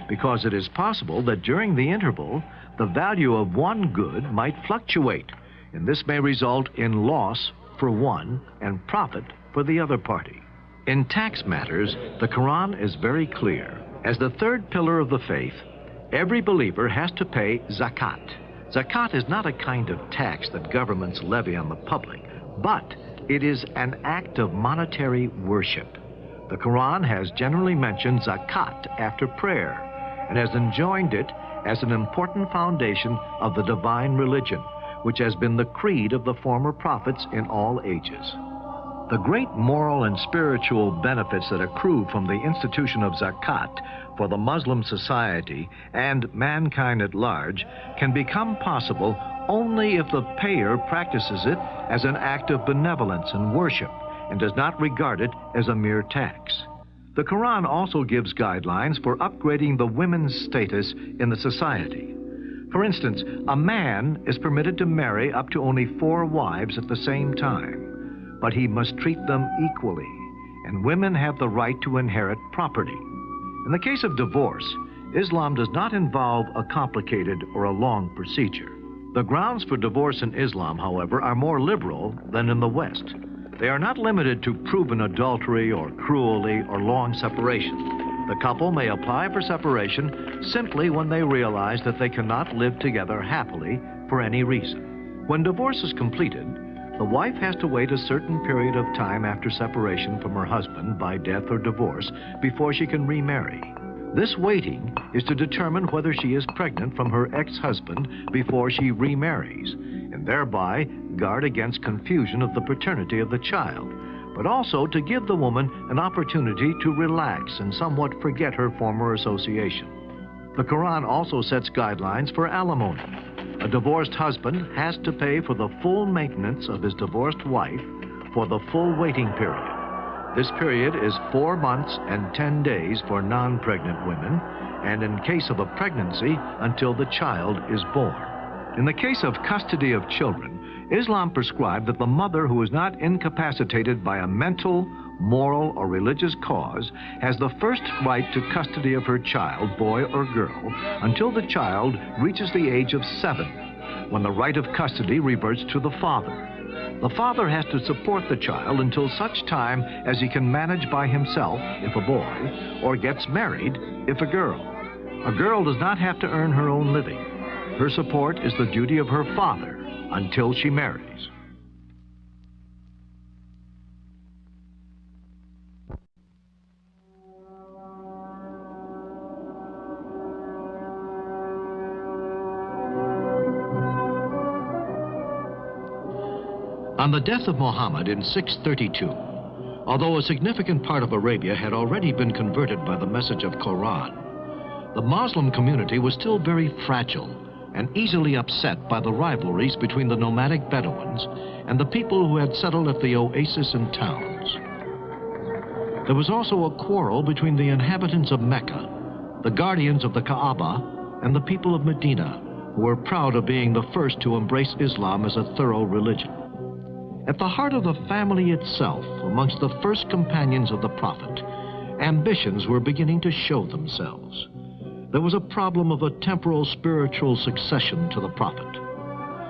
because it is possible that during the interval, the value of one good might fluctuate, and this may result in loss for one and profit for the other party. In tax matters, the Quran is very clear. As the 3rd pillar of the faith, every believer has to pay zakat. Zakat is not a kind of tax that governments levy on the public, but it is an act of monetary worship. The Quran has generally mentioned zakat after prayer and has enjoined it as an important foundation of the divine religion, which has been the creed of the former prophets in all ages. The great moral and spiritual benefits that accrue from the institution of zakat for the Muslim society and mankind at large can become possible only if the payer practices it as an act of benevolence and worship and does not regard it as a mere tax. The Quran also gives guidelines for upgrading the women's status in the society. For instance, a man is permitted to marry up to only 4 wives at the same time, but he must treat them equally, and women have the right to inherit property. In the case of divorce, Islam does not involve a complicated or a long procedure. The grounds for divorce in Islam, however, are more liberal than in the West. They are not limited to proven adultery or cruelty or long separation. The couple may apply for separation simply when they realize that they cannot live together happily for any reason. When divorce is completed, the wife has to wait a certain period of time after separation from her husband by death or divorce before she can remarry. This waiting is to determine whether she is pregnant from her ex-husband before she remarries, and thereby guard against confusion of the paternity of the child, but also to give the woman an opportunity to relax and somewhat forget her former association. The Quran also sets guidelines for alimony. A divorced husband has to pay for the full maintenance of his divorced wife for the full waiting period. This period is 4 months and 10 days for non-pregnant women, and in case of a pregnancy, until the child is born. In the case of custody of children, Islam prescribed that the mother who is not incapacitated by a mental, moral, or religious cause has the first right to custody of her child, boy or girl, until the child reaches the age of 7, when the right of custody reverts to the father. The father has to support the child until such time as he can manage by himself, if a boy, or gets married, if a girl. A girl does not have to earn her own living. Her support is the duty of her father until she marries. On the death of Mohammad in 632, although a significant part of Arabia had already been converted by the message of Quran, the Muslim community was still very fragile and easily upset by the rivalries between the nomadic Bedouins and the people who had settled at the oasis and towns. There was also a quarrel between the inhabitants of Mecca, the guardians of the Kaaba, and the people of Medina, who were proud of being the first to embrace Islam as a thorough religion. At the heart of the family itself, amongst the first companions of the Prophet, ambitions were beginning to show themselves. There was a problem of a temporal spiritual succession to the Prophet.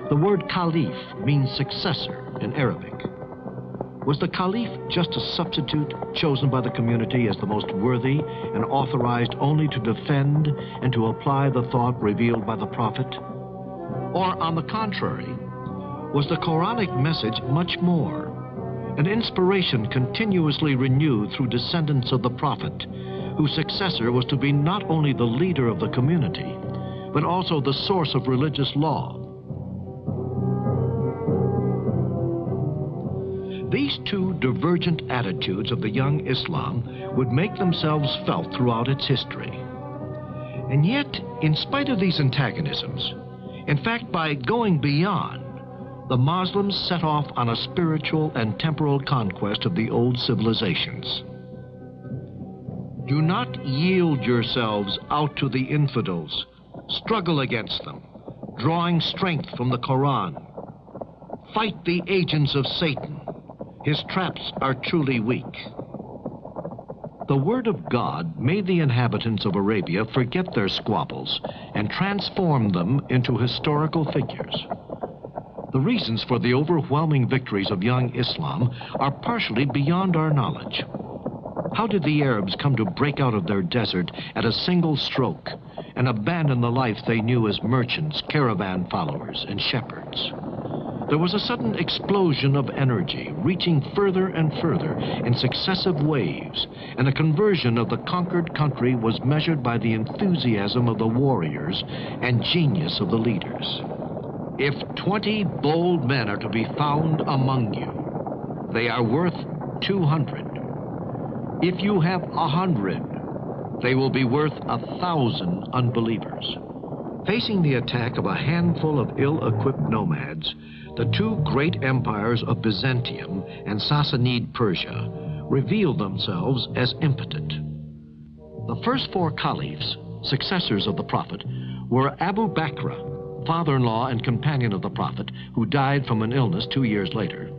The word Caliph means successor in Arabic. Was the Caliph just a substitute chosen by the community as the most worthy and authorized only to defend and to apply the thought revealed by the Prophet? Or, on the contrary, was the Quranic message much more, an inspiration continuously renewed through descendants of the Prophet, whose successor was to be not only the leader of the community, but also the source of religious law? These two divergent attitudes of the young Islam would make themselves felt throughout its history. And yet, in spite of these antagonisms, in fact, by going beyond, the Muslims set off on a spiritual and temporal conquest of the old civilizations. Do not yield yourselves out to the infidels. Struggle against them, drawing strength from the Quran. Fight the agents of Satan. His traps are truly weak. The word of God made the inhabitants of Arabia forget their squabbles and transformed them into historical figures. The reasons for the overwhelming victories of young Islam are partially beyond our knowledge. How did the Arabs come to break out of their desert at a single stroke and abandon the life they knew as merchants, caravan followers, and shepherds? There was a sudden explosion of energy, reaching further and further in successive waves, and the conversion of the conquered country was measured by the enthusiasm of the warriors and genius of the leaders. If 20 bold men are to be found among you, they are worth 200. If you have 100, they will be worth 1,000 unbelievers. Facing the attack of a handful of ill-equipped nomads, the two great empires of Byzantium and Sassanid Persia revealed themselves as impotent. The first 4 caliphs, successors of the Prophet, were Abu Bakr, father-in-law and companion of the Prophet, who died from an illness 2 years later.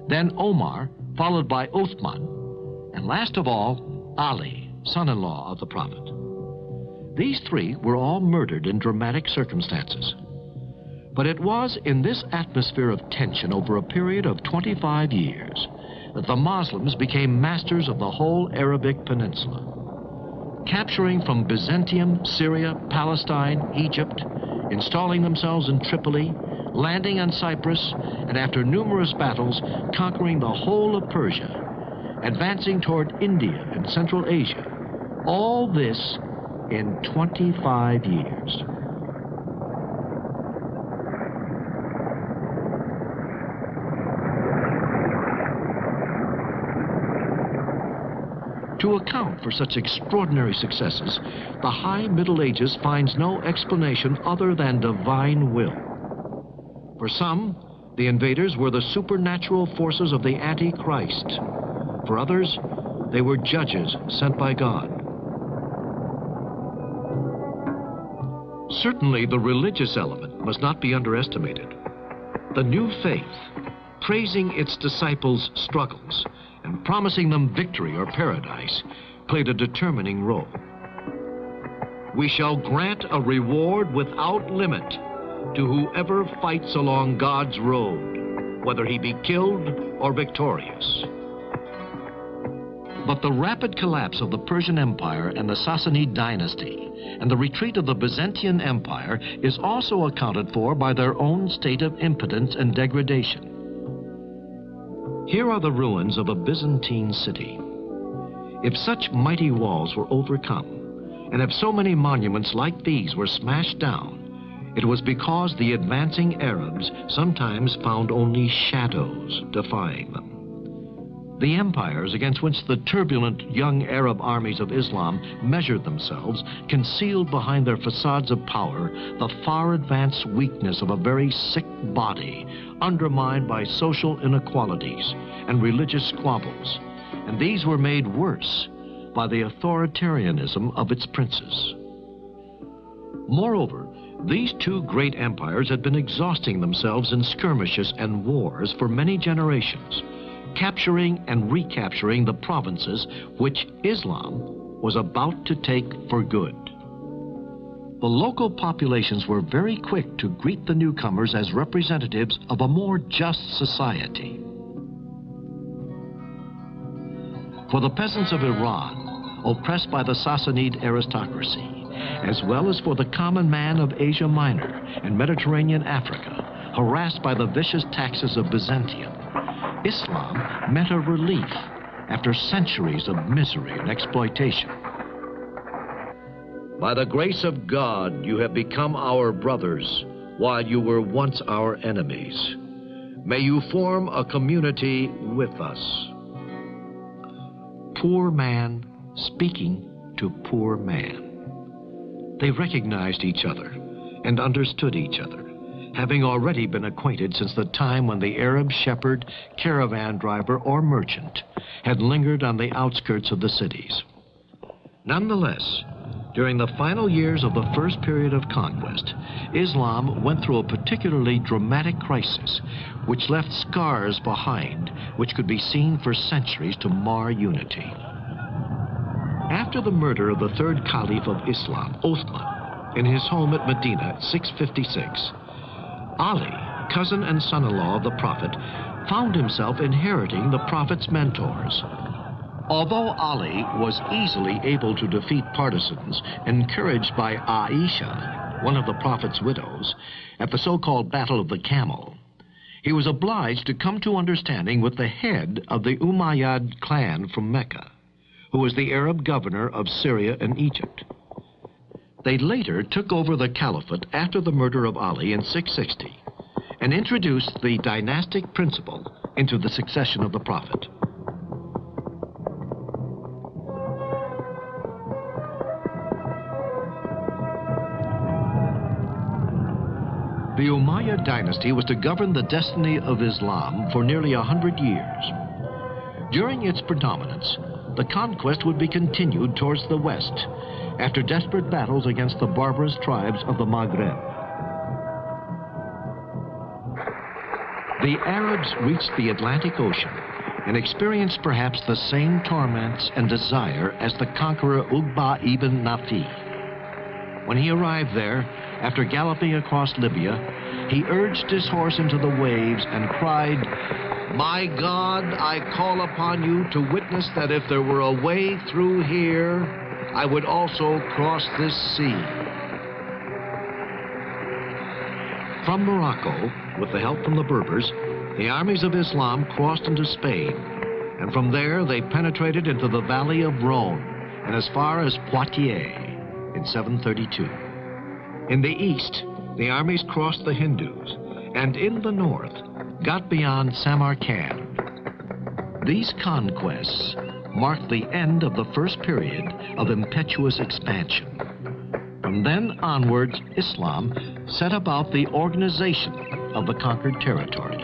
Then Omar, followed by Uthman, and last of all, Ali, son-in-law of the Prophet. These 3 were all murdered in dramatic circumstances. But it was in this atmosphere of tension over a period of 25 years that the Muslims became masters of the whole Arabic Peninsula, capturing from Byzantium, Syria, Palestine, Egypt, installing themselves in Tripoli, landing on Cyprus, and after numerous battles, conquering the whole of Persia, advancing toward India and Central Asia. All this in 25 years. To account for such extraordinary successes, the High Middle Ages finds no explanation other than divine will. For some, the invaders were the supernatural forces of the Antichrist. For others, they were judges sent by God. Certainly, the religious element must not be underestimated. The new faith, praising its disciples' struggles and promising them victory or paradise, played a determining role. We shall grant a reward without limit to whoever fights along God's road, whether he be killed or victorious. But the rapid collapse of the Persian Empire and the Sassanid dynasty and the retreat of the Byzantine Empire is also accounted for by their own state of impotence and degradation. Here are the ruins of a Byzantine city. If such mighty walls were overcome, and if so many monuments like these were smashed down, it was because the advancing Arabs sometimes found only shadows defying them. The empires against which the turbulent young Arab armies of Islam measured themselves concealed behind their facades of power the far advanced weakness of a very sick body, undermined by social inequalities and religious squabbles, and these were made worse by the authoritarianism of its princes. Moreover, these two great empires had been exhausting themselves in skirmishes and wars for many generations, capturing and recapturing the provinces which Islam was about to take for good. The local populations were very quick to greet the newcomers as representatives of a more just society. For the peasants of Iran, oppressed by the Sassanid aristocracy, as well as for the common man of Asia Minor and Mediterranean Africa, harassed by the vicious taxes of Byzantium, Islam meant a relief after centuries of misery and exploitation. By the grace of God, you have become our brothers, while you were once our enemies. May you form a community with us. Poor man speaking to poor man. They recognized each other and understood each other, having already been acquainted since the time when the Arab shepherd, caravan driver, or merchant had lingered on the outskirts of the cities. Nonetheless, during the final years of the first period of conquest, Islam went through a particularly dramatic crisis, which left scars behind which could be seen for centuries to mar unity. After the murder of the third Caliph of Islam, Uthman, in his home at Medina, 656, Ali, cousin and son-in-law of the Prophet, found himself inheriting the Prophet's mentors. Although Ali was easily able to defeat partisans, encouraged by Aisha, one of the Prophet's widows, at the so-called Battle of the Camel, he was obliged to come to understanding with the head of the Umayyad clan from Mecca, who was the Arab governor of Syria and Egypt. They later took over the caliphate after the murder of Ali in 660 and introduced the dynastic principle into the succession of the Prophet. The Umayyad dynasty was to govern the destiny of Islam for nearly 100 years. During its predominance, the conquest would be continued towards the west after desperate battles against the barbarous tribes of the Maghreb. The Arabs reached the Atlantic Ocean and experienced perhaps the same torments and desire as the conqueror Uqba ibn Nafi. When he arrived there, after galloping across Libya, he urged his horse into the waves and cried, "My God, I call upon you to witness that if there were a way through here, I would also cross this sea." From Morocco, with the help from the Berbers, the armies of Islam crossed into Spain, and from there they penetrated into the valley of Rhone and as far as Poitiers in 732. In the east, the armies crossed the Hindus, and in the north, got beyond Samarkand. These conquests marked the end of the first period of impetuous expansion. From then onwards, Islam set about the organization of the conquered territory.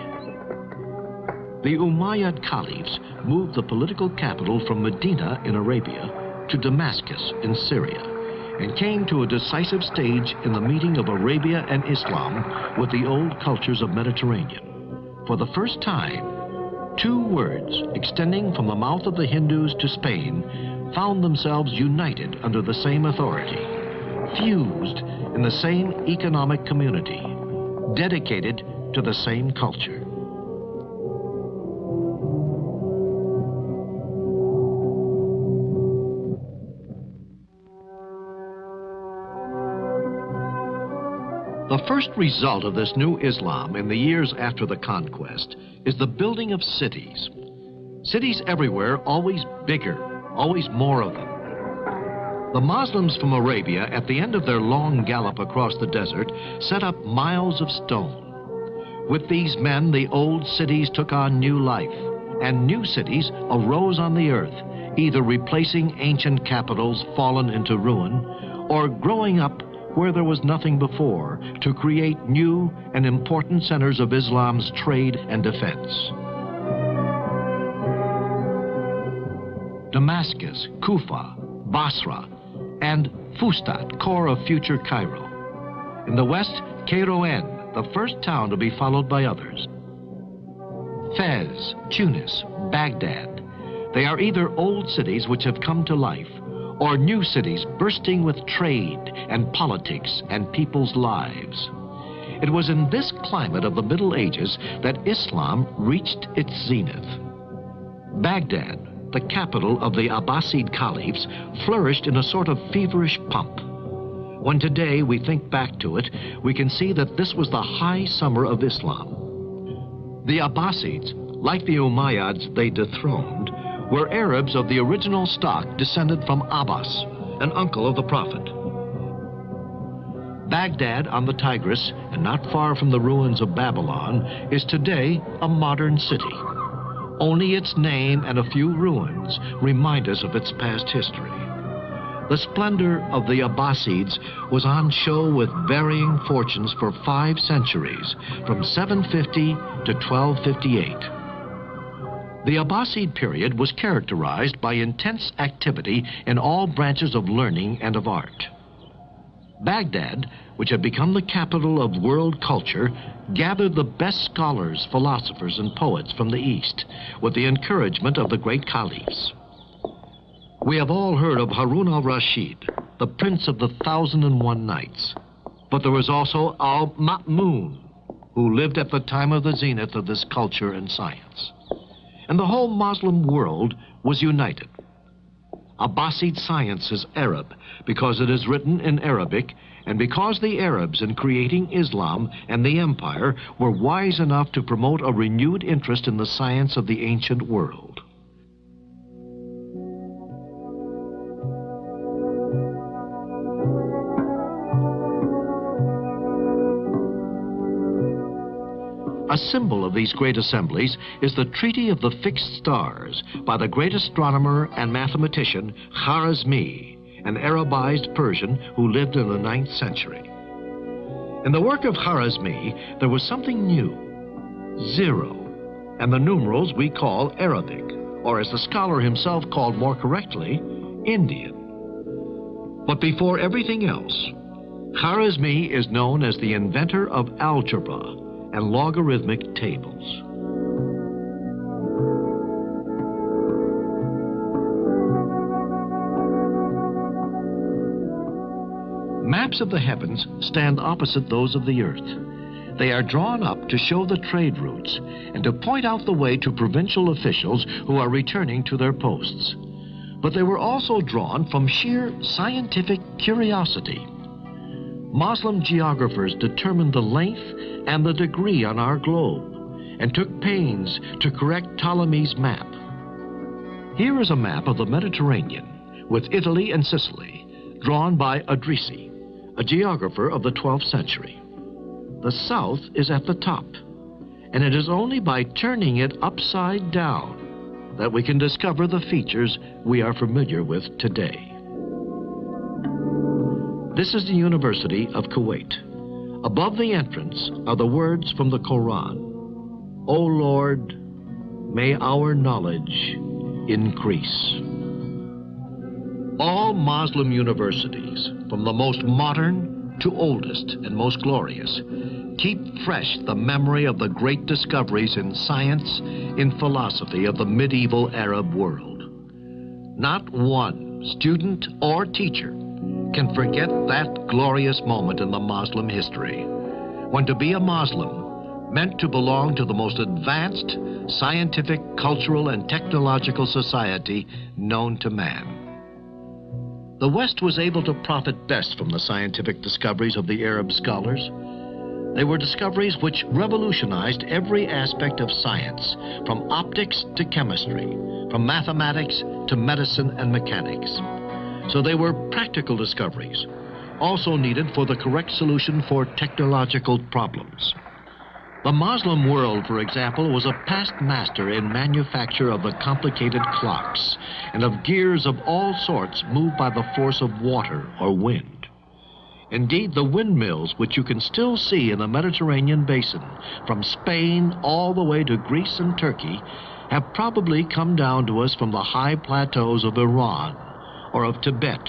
The Umayyad caliphs moved the political capital from Medina in Arabia to Damascus in Syria, and came to a decisive stage in the meeting of Arabia and Islam with the old cultures of Mediterranean. For the first time, two words extending from the mouth of the Hindus to Spain found themselves united under the same authority, fused in the same economic community, dedicated to the same culture. The first result of this new Islam in the years after the conquest is the building of cities. Cities everywhere, always bigger, always more of them. The Muslims from Arabia, at the end of their long gallop across the desert, set up miles of stone. With these men, the old cities took on new life, and new cities arose on the earth, either replacing ancient capitals fallen into ruin, or growing up where there was nothing before, to create new and important centers of Islam's trade and defense. Damascus, Kufa, Basra, and Fustat, core of future Cairo. In the west, Kairouan, the first town to be followed by others. Fez, Tunis, Baghdad. They are either old cities which have come to life, or new cities bursting with trade and politics and people's lives. It was in this climate of the Middle Ages that Islam reached its zenith. Baghdad, the capital of the Abbasid caliphs, flourished in a sort of feverish pomp. When today we think back to it, we can see that this was the high summer of Islam. The Abbasids, like the Umayyads they dethroned, were Arabs of the original stock descended from Abbas, an uncle of the Prophet. Baghdad on the Tigris, and not far from the ruins of Babylon, is today a modern city. Only its name and a few ruins remind us of its past history. The splendor of the Abbasids was on show with varying fortunes for 5 centuries, from 750 to 1258. The Abbasid period was characterized by intense activity in all branches of learning and of art. Baghdad, which had become the capital of world culture, gathered the best scholars, philosophers, and poets from the East, with the encouragement of the great caliphs. We have all heard of Harun al-Rashid, the prince of the 1001 Nights. But there was also al-Ma'mun, who lived at the time of the zenith of this culture and science. And the whole Muslim world was united. Abbasid science is Arab because it is written in Arabic, and because the Arabs in creating Islam and the empire were wise enough to promote a renewed interest in the science of the ancient world. A symbol of these great assemblies is the Treaty of the Fixed Stars by the great astronomer and mathematician Khwarizmi, an Arabized Persian who lived in the 9th century. In the work of Khwarizmi, there was something new, 0, and the numerals we call Arabic, or as the scholar himself called more correctly, Indian. But before everything else, Khwarizmi is known as the inventor of algebra and logarithmic tables. Maps of the heavens stand opposite those of the earth. They are drawn up to show the trade routes and to point out the way to provincial officials who are returning to their posts. But they were also drawn from sheer scientific curiosity. Muslim geographers determined the length and the degree on our globe and took pains to correct Ptolemy's map. Here is a map of the Mediterranean with Italy and Sicily, drawn by Idrisi, a geographer of the 12th century. The south is at the top, and it is only by turning it upside down that we can discover the features we are familiar with today. This is the University of Kuwait. Above the entrance are the words from the Quran. O Lord, may our knowledge increase. All Muslim universities, from the most modern to oldest and most glorious, keep fresh the memory of the great discoveries in science, in philosophy of the medieval Arab world. Not one student or teacher can forget that glorious moment in the Muslim history, when to be a Muslim meant to belong to the most advanced scientific, cultural, and technological society known to man. The West was able to profit best from the scientific discoveries of the Arab scholars. They were discoveries which revolutionized every aspect of science, from optics to chemistry, from mathematics to medicine and mechanics. So they were practical discoveries, also needed for the correct solution for technological problems. The Muslim world, for example, was a past master in manufacture of the complicated clocks and of gears of all sorts moved by the force of water or wind. Indeed, the windmills, which you can still see in the Mediterranean basin, from Spain all the way to Greece and Turkey, have probably come down to us from the high plateaus of Iran or of Tibet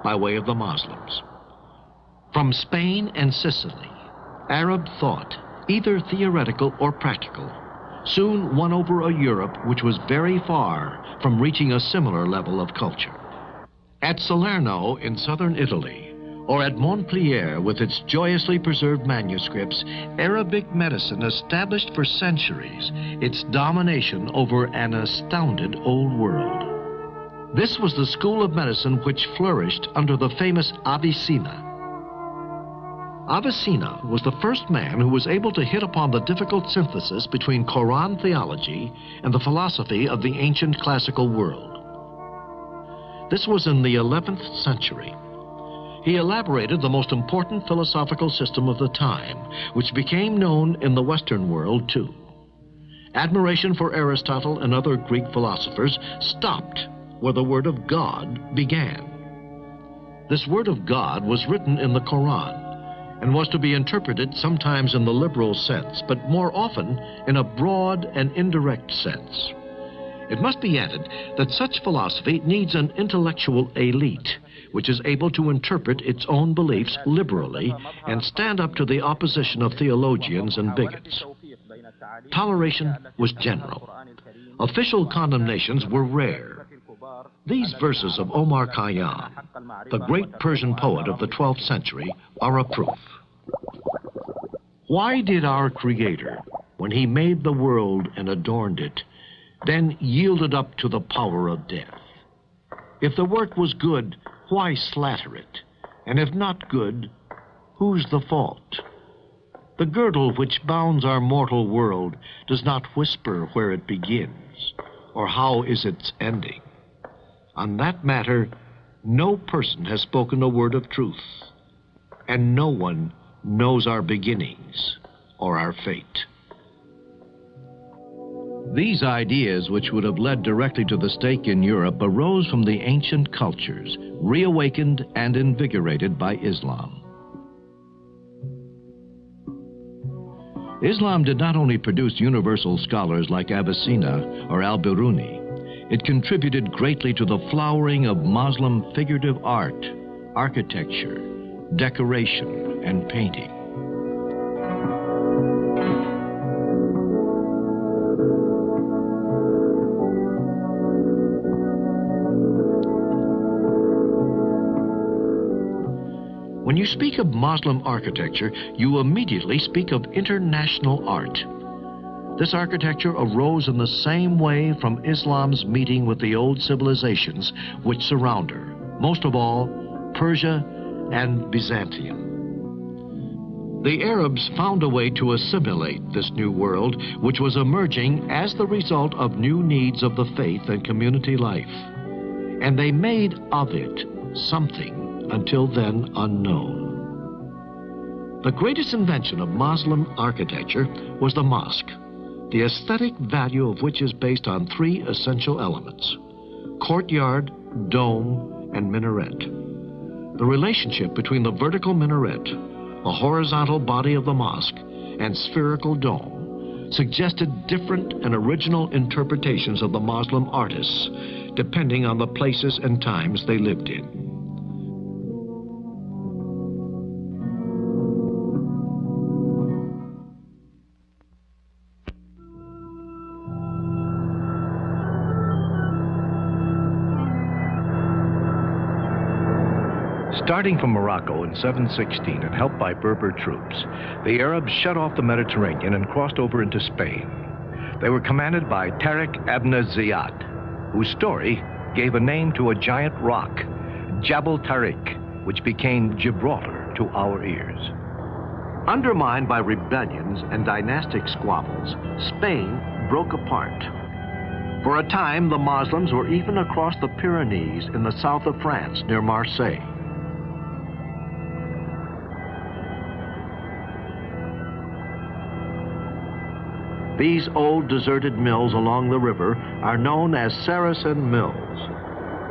by way of the Muslims. From Spain and Sicily, Arab thought, either theoretical or practical, soon won over a Europe which was very far from reaching a similar level of culture. At Salerno in southern Italy, or at Montpellier with its joyously preserved manuscripts, Arabic medicine established for centuries its domination over an astounded old world. This was the school of medicine which flourished under the famous Avicenna. Avicenna was the first man who was able to hit upon the difficult synthesis between Quran theology and the philosophy of the ancient classical world. This was in the 11th century. He elaborated the most important philosophical system of the time, which became known in the Western world too. Admiration for Aristotle and other Greek philosophers stopped where the Word of God began. This Word of God was written in the Quran and was to be interpreted sometimes in the liberal sense, but more often in a broad and indirect sense. It must be added that such philosophy needs an intellectual elite which is able to interpret its own beliefs liberally and stand up to the opposition of theologians and bigots. Toleration was general. Official condemnations were rare. These verses of Omar Khayyam, the great Persian poet of the 12th century, are a proof. Why did our Creator, when he made the world and adorned it, then yield it up to the power of death? If the work was good, why slatter it? And if not good, whose the fault? The girdle which bounds our mortal world does not whisper where it begins, or how is its ending. On that matter, no person has spoken a word of truth, and no one knows our beginnings or our fate. These ideas, which would have led directly to the stake in Europe, arose from the ancient cultures, reawakened and invigorated by Islam. Islam did not only produce universal scholars like Avicenna or Al-Biruni, it contributed greatly to the flowering of Muslim figurative art, architecture, decoration, and painting. When you speak of Muslim architecture, you immediately speak of international art. This architecture arose in the same way from Islam's meeting with the old civilizations which surround her, most of all, Persia and Byzantium. The Arabs found a way to assimilate this new world, which was emerging as the result of new needs of the faith and community life. And they made of it something until then unknown. The greatest invention of Muslim architecture was the mosque, the aesthetic value of which is based on three essential elements: courtyard, dome, and minaret. The relationship between the vertical minaret, the horizontal body of the mosque, and spherical dome suggested different and original interpretations of the Muslim artists, depending on the places and times they lived in. Starting from Morocco in 716 and helped by Berber troops, the Arabs shut off the Mediterranean and crossed over into Spain. They were commanded by Tariq ibn Ziyad, whose story gave a name to a giant rock, Jabal Tariq, which became Gibraltar to our ears. Undermined by rebellions and dynastic squabbles, Spain broke apart. For a time, the Muslims were even across the Pyrenees in the south of France near Marseille. These old deserted mills along the river are known as Saracen mills.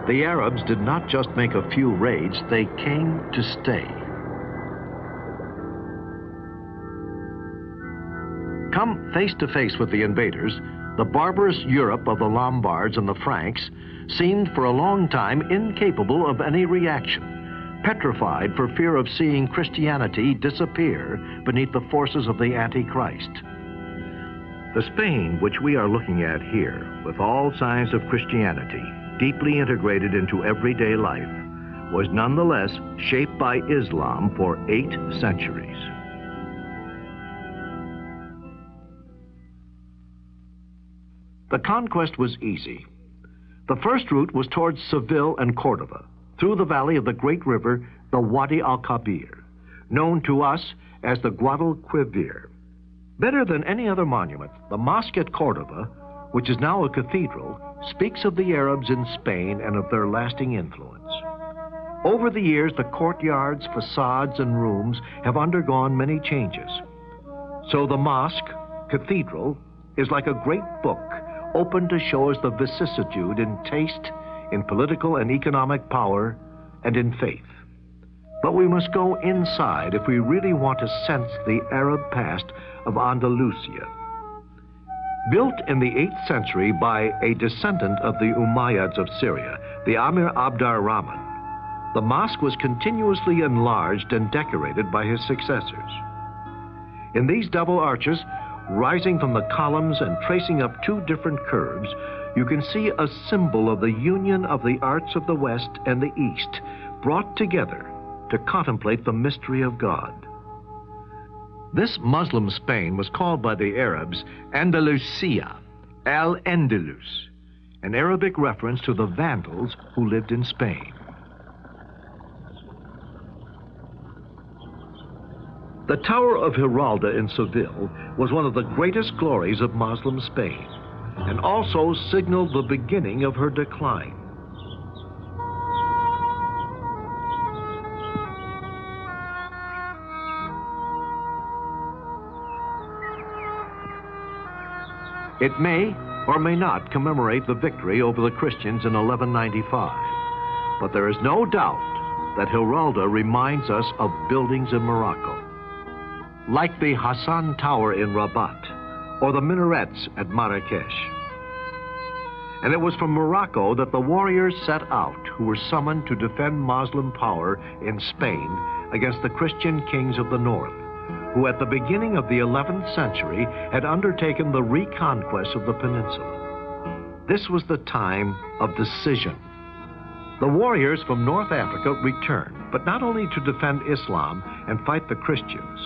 The Arabs did not just make a few raids, they came to stay. Come face to face with the invaders, the barbarous Europe of the Lombards and the Franks seemed for a long time incapable of any reaction, petrified for fear of seeing Christianity disappear beneath the forces of the Antichrist. The Spain which we are looking at here, with all signs of Christianity deeply integrated into everyday life, was nonetheless shaped by Islam for 8 centuries. The conquest was easy. The first route was towards Seville and Cordova, through the valley of the great river, the Wadi al-Kabir, known to us as the Guadalquivir. Better than any other monument, the mosque at Cordova, which is now a cathedral, speaks of the Arabs in Spain and of their lasting influence. Over the years, the courtyards, facades, and rooms have undergone many changes. So the mosque, cathedral, is like a great book, open to show us the vicissitude in taste, in political and economic power, and in faith. But we must go inside if we really want to sense the Arab past of Andalusia. Built in the 8th century by a descendant of the Umayyads of Syria, the Amir Abd ar-Rahman, the mosque was continuously enlarged and decorated by his successors. In these double arches, rising from the columns and tracing up 2 different curves, you can see a symbol of the union of the arts of the West and the East, brought together to contemplate the mystery of God. This Muslim Spain was called by the Arabs Andalusia, Al-Andalus, an Arabic reference to the Vandals who lived in Spain. The Tower of Giralda in Seville was one of the greatest glories of Muslim Spain, and also signaled the beginning of her decline. It may or may not commemorate the victory over the Christians in 1195, but there is no doubt that Giralda reminds us of buildings in Morocco, like the Hassan Tower in Rabat or the minarets at Marrakesh. And it was from Morocco that the warriors set out who were summoned to defend Muslim power in Spain against the Christian kings of the north, who at the beginning of the 11th century had undertaken the reconquest of the peninsula. This was the time of decision. The warriors from North Africa returned, but not only to defend Islam and fight the Christians.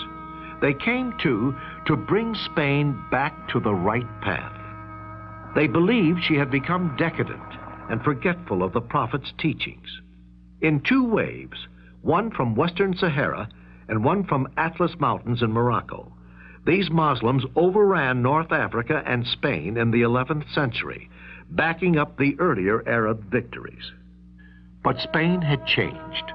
They came too to bring Spain back to the right path. They believed she had become decadent and forgetful of the Prophet's teachings. In 2 waves, one from Western Sahara and one from Atlas Mountains in Morocco, these Muslims overran North Africa and Spain in the 11th century, backing up the earlier Arab victories. But Spain had changed.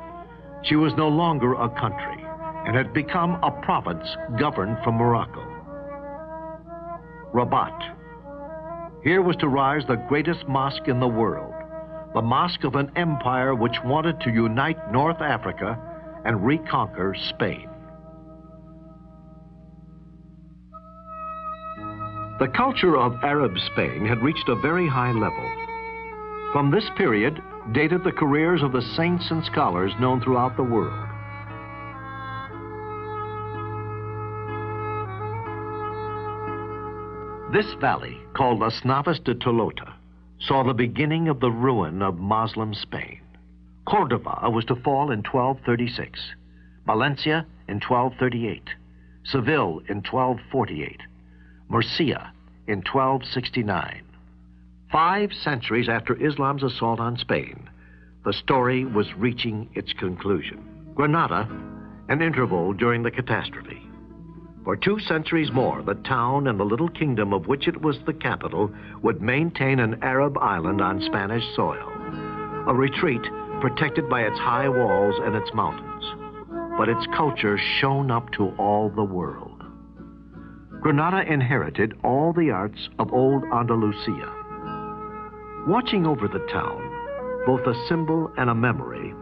She was no longer a country and had become a province governed from Morocco. Rabat. Here was to rise the greatest mosque in the world, the mosque of an empire which wanted to unite North Africa and reconquer Spain. The culture of Arab Spain had reached a very high level. From this period dated the careers of the saints and scholars known throughout the world. This valley, called Las Navas de Tolota, saw the beginning of the ruin of Muslim Spain. Cordova was to fall in 1236, Valencia in 1238, Seville in 1248, Murcia in 1269. 5 centuries after Islam's assault on Spain, the story was reaching its conclusion. Granada, an interval during the catastrophe. For 2 centuries more, the town and the little kingdom of which it was the capital would maintain an Arab island on Spanish soil, a retreat protected by its high walls and its mountains. But its culture shone up to all the world. Granada inherited all the arts of old Andalusia. Watching over the town, both a symbol and a memory,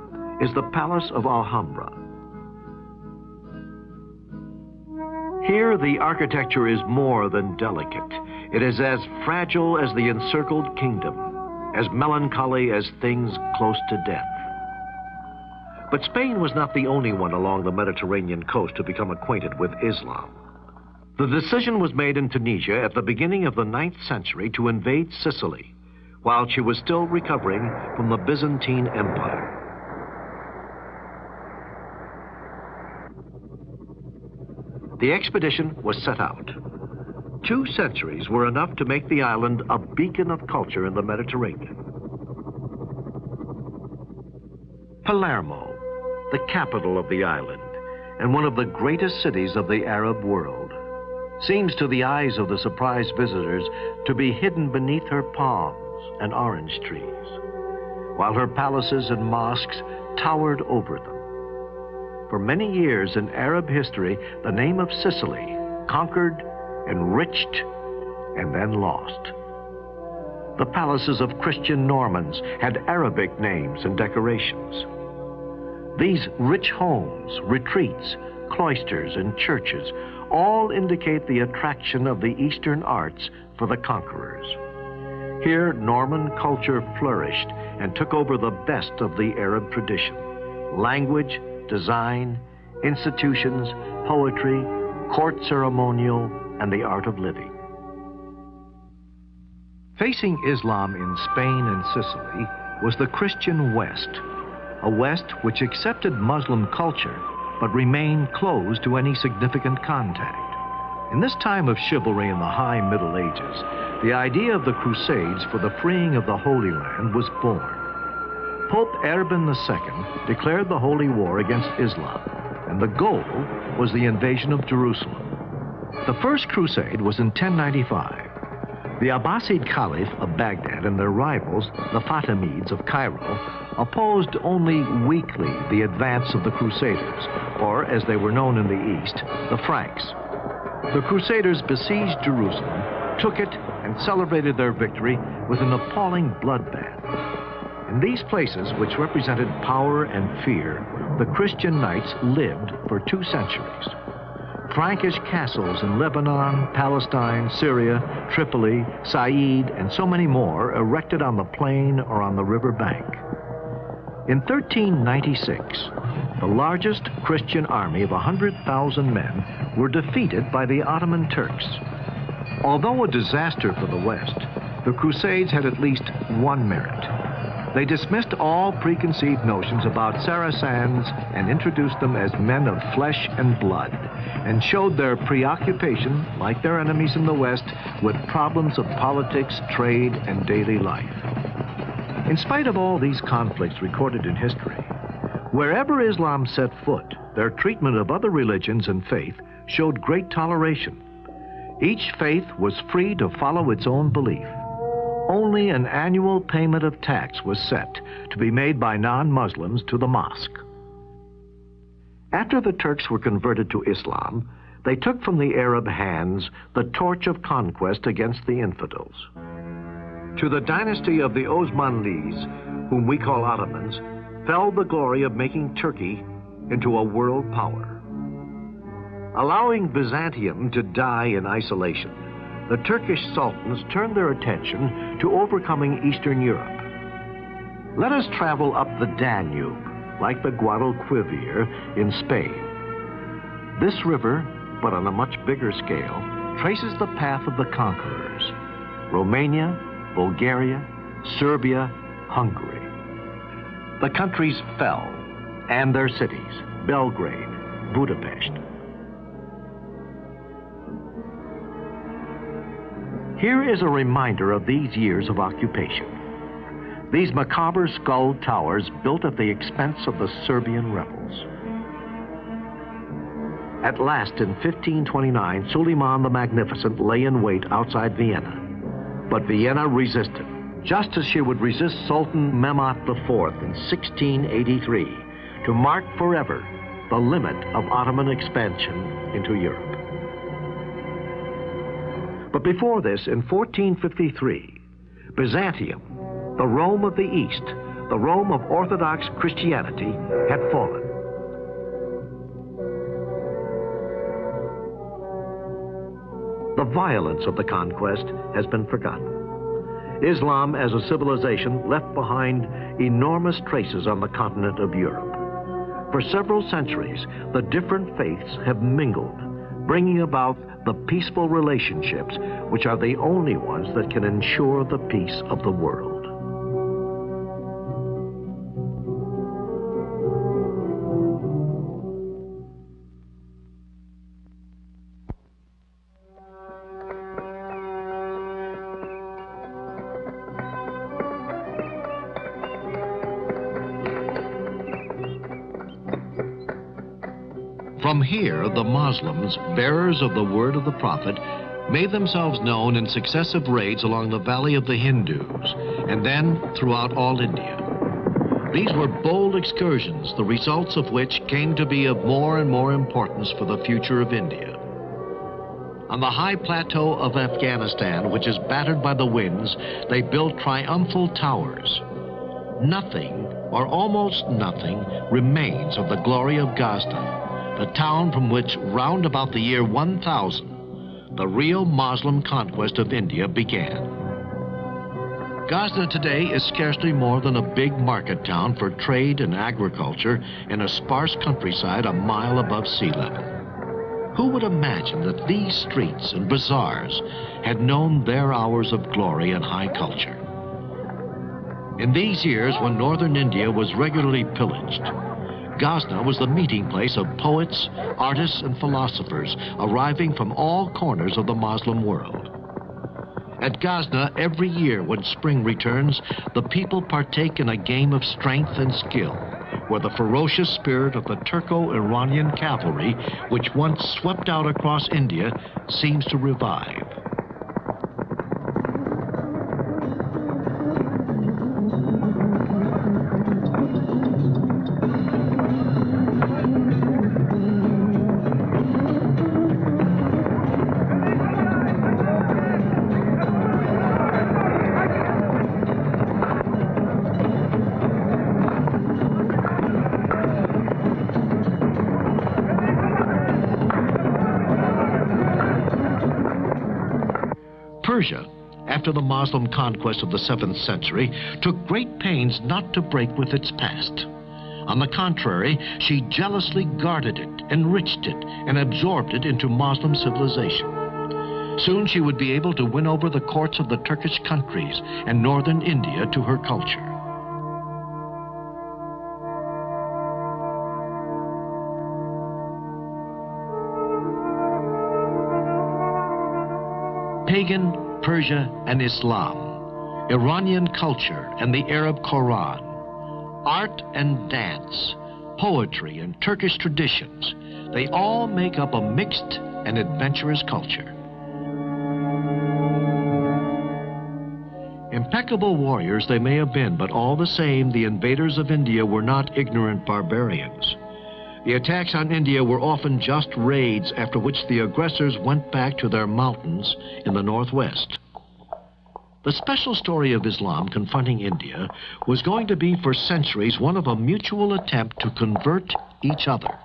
is the Palace of Alhambra. Here, the architecture is more than delicate. It is as fragile as the encircled kingdom, as melancholy as things close to death. But Spain was not the only one along the Mediterranean coast to become acquainted with Islam. The decision was made in Tunisia at the beginning of the 9th century to invade Sicily, while she was still recovering from the Byzantine Empire. The expedition was set out. 2 centuries were enough to make the island a beacon of culture in the Mediterranean. Palermo, the capital of the island, and one of the greatest cities of the Arab world, seems to the eyes of the surprised visitors to be hidden beneath her palms and orange trees, while her palaces and mosques towered over them. For many years in Arab history, the name of Sicily, conquered, enriched, and then lost. The palaces of Christian Normans had Arabic names and decorations. These rich homes, retreats, cloisters, and churches all indicate the attraction of the Eastern arts for the conquerors. Here, Norman culture flourished and took over the best of the Arab tradition: language, design, institutions, poetry, court ceremonial, and the art of living. Facing Islam in Spain and Sicily was the Christian West, a West which accepted Muslim culture but remained closed to any significant contact. In this time of chivalry in the high Middle Ages, the idea of the Crusades for the freeing of the Holy Land was born. Pope Urban II declared the Holy War against Islam, and the goal was the invasion of Jerusalem. The First Crusade was in 1095. The Abbasid Caliph of Baghdad and their rivals, the Fatimids of Cairo, opposed only weakly the advance of the Crusaders, or as they were known in the East, the Franks. The Crusaders besieged Jerusalem, took it, and celebrated their victory with an appalling bloodbath. In these places, which represented power and fear, the Christian knights lived for 2 centuries. Frankish castles in Lebanon, Palestine, Syria, Tripoli, Said, and so many more erected on the plain or on the river bank. In 1396, the largest Christian army of 100,000 men were defeated by the Ottoman Turks. Although a disaster for the West, the Crusades had at least one merit. They dismissed all preconceived notions about Saracens and introduced them as men of flesh and blood, and showed their preoccupation, like their enemies in the West, with problems of politics, trade, and daily life. In spite of all these conflicts recorded in history, wherever Islam set foot, their treatment of other religions and faith showed great toleration. Each faith was free to follow its own belief. Only an annual payment of tax was set to be made by non-Muslims to the mosque. After the Turks were converted to Islam, they took from the Arab hands the torch of conquest against the infidels. To the dynasty of the Osmanlis, whom we call Ottomans, fell the glory of making Turkey into a world power. Allowing Byzantium to die in isolation, the Turkish sultans turned their attention to overcoming Eastern Europe. Let us travel up the Danube, like the Guadalquivir in Spain. This river, but on a much bigger scale, traces the path of the conquerors: Romania, Bulgaria, Serbia, Hungary. The countries fell, and their cities, Belgrade, Budapest. Here is a reminder of these years of occupation. These macabre skull towers built at the expense of the Serbian rebels. At last, in 1529, Suleiman the Magnificent lay in wait outside Vienna. But Vienna resisted, just as she would resist Sultan Mehmed IV in 1683, to mark forever the limit of Ottoman expansion into Europe. But before this, in 1453, Byzantium, the Rome of the East, the Rome of Orthodox Christianity, had fallen. The violence of the conquest has been forgotten. Islam as a civilization left behind enormous traces on the continent of Europe. For several centuries, the different faiths have mingled, bringing about the peaceful relationships which are the only ones that can ensure the peace of the world. From here, the Muslims, bearers of the word of the Prophet, made themselves known in successive raids along the valley of the Hindus, and then throughout all India. These were bold excursions, the results of which came to be of more and more importance for the future of India. On the high plateau of Afghanistan, which is battered by the winds, they built triumphal towers. Nothing, or almost nothing, remains of the glory of Ghazni, the town from which, round about the year 1000, the real Muslim conquest of India began. Ghazni today is scarcely more than a big market town for trade and agriculture in a sparse countryside a mile above sea level. Who would imagine that these streets and bazaars had known their hours of glory and high culture? In these years, when northern India was regularly pillaged, Ghazni was the meeting place of poets, artists, and philosophers arriving from all corners of the Muslim world. At Ghazni, every year when spring returns, the people partake in a game of strength and skill, where the ferocious spirit of the Turco-Iranian cavalry, which once swept out across India, seems to revive. Persia, after the Muslim conquest of the 7th century, took great pains not to break with its past. On the contrary, she jealously guarded it, enriched it, and absorbed it into Muslim civilization. Soon she would be able to win over the courts of the Turkish countries and northern India to her culture. Pagan, Persia, and Islam, Iranian culture and the Arab Quran, art and dance, poetry and Turkish traditions, they all make up a mixed and adventurous culture. Impeccable warriors they may have been, but all the same, the invaders of India were not ignorant barbarians. The attacks on India were often just raids, after which the aggressors went back to their mountains in the northwest. The special story of Islam confronting India was going to be for centuries one of a mutual attempt to convert each other.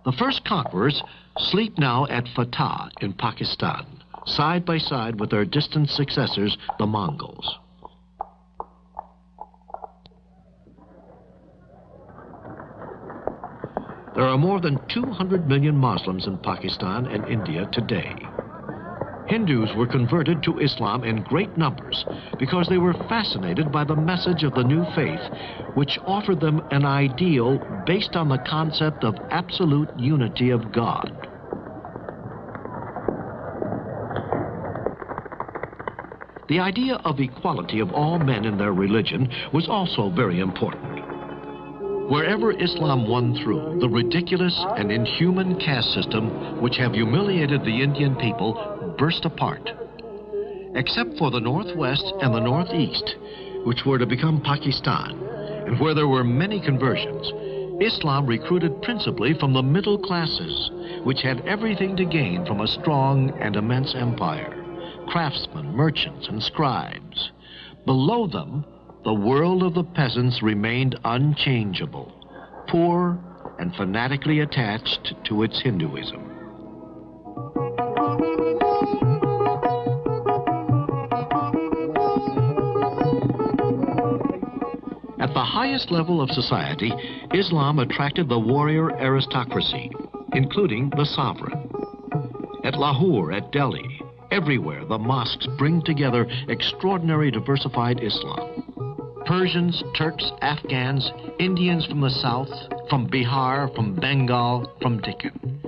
The first conquerors sleep now at Fatah in Pakistan, side by side with their distant successors, the Mongols. There are more than 200 million Muslims in Pakistan and India today. Hindus were converted to Islam in great numbers because they were fascinated by the message of the new faith, which offered them an ideal based on the concept of absolute unity of God. The idea of equality of all men in their religion was also very important. Wherever Islam won through, the ridiculous and inhuman caste system which have humiliated the Indian people burst apart. Except for the northwest and the northeast, which were to become Pakistan, and where there were many conversions, Islam recruited principally from the middle classes, which had everything to gain from a strong and immense empire: craftsmen, merchants, and scribes. Below them, the world of the peasants remained unchangeable, poor and fanatically attached to its Hinduism. At the highest level of society, Islam attracted the warrior aristocracy, including the sovereign. At Lahore, at Delhi, everywhere the mosques bring together extraordinary diversified Islam. Persians, Turks, Afghans, Indians from the south, from Bihar, from Bengal, from Deccan.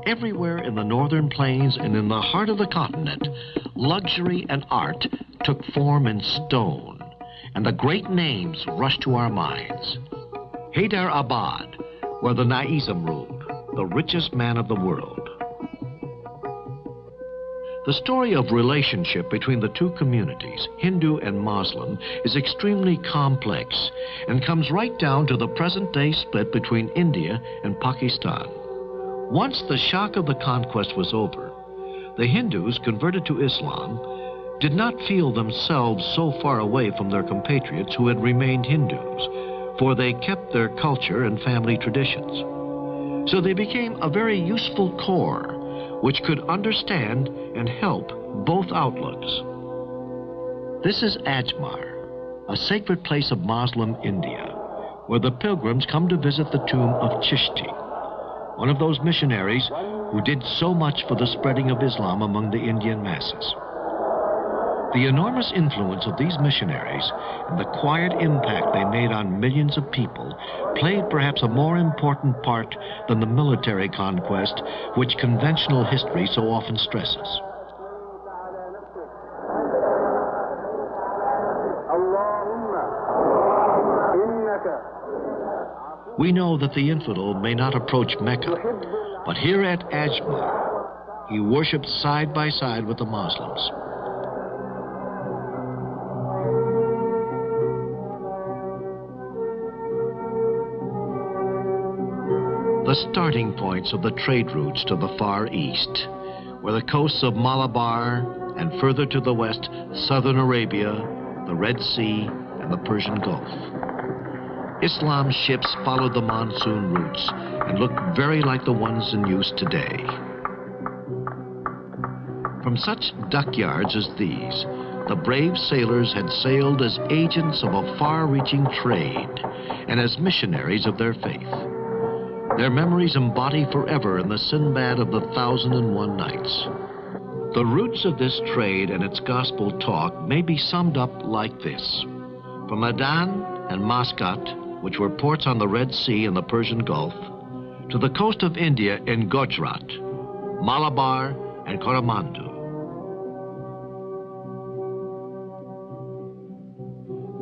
Everywhere in the northern plains and in the heart of the continent, luxury and art took form in stone, and the great names rushed to our minds. Hyderabad, where the Nizam ruled, the richest man of the world. The story of relationship between the two communities, Hindu and Muslim, is extremely complex and comes right down to the present-day split between India and Pakistan. Once the shock of the conquest was over, the Hindus converted to Islam did not feel themselves so far away from their compatriots who had remained Hindus, for they kept their culture and family traditions. So they became a very useful core which could understand and help both outlooks. This is Ajmer, a sacred place of Muslim India, where the pilgrims come to visit the tomb of Chishti, one of those missionaries who did so much for the spreading of Islam among the Indian masses. The enormous influence of these missionaries and the quiet impact they made on millions of people played perhaps a more important part than the military conquest which conventional history so often stresses. We know that the infidel may not approach Mecca, but here at Ajmer, he worshipped side by side with the Muslims. The starting points of the trade routes to the Far East were the coasts of Malabar and further to the west, southern Arabia, the Red Sea, and the Persian Gulf. Islam's ships followed the monsoon routes and looked very like the ones in use today. From such dockyards as these, the brave sailors had sailed as agents of a far-reaching trade and as missionaries of their faith. Their memories embody forever in the Sinbad of the 1001 Nights. The roots of this trade and its gospel talk may be summed up like this. From Aden and Muscat, which were ports on the Red Sea and the Persian Gulf, to the coast of India in Gujarat, Malabar, and Coromandel.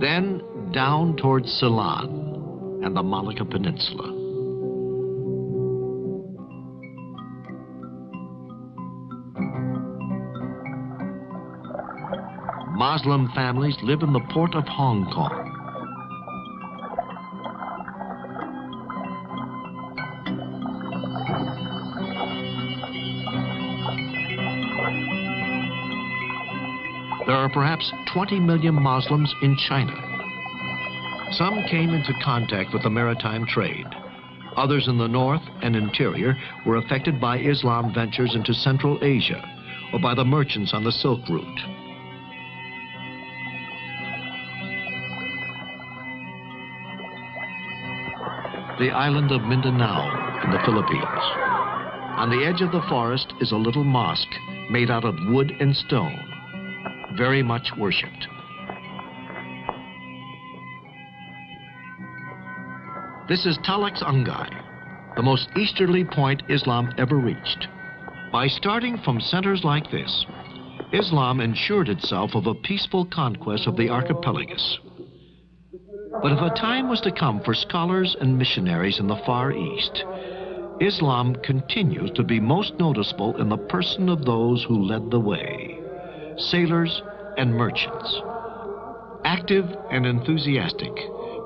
Then down towards Ceylon and the Malacca Peninsula. Muslim families live in the port of Hong Kong. There are perhaps 20 million Muslims in China. Some came into contact with the maritime trade. Others in the north and interior were affected by Islam ventures into Central Asia, or by the merchants on the Silk Route. The island of Mindanao in the Philippines. On the edge of the forest is a little mosque made out of wood and stone, very much worshipped. This is Talax Angay, the most easterly point Islam ever reached. By starting from centers like this, Islam ensured itself of a peaceful conquest of the archipelagus. But if a time was to come for scholars and missionaries in the Far East, Islam continues to be most noticeable in the person of those who led the way, sailors and merchants. Active and enthusiastic,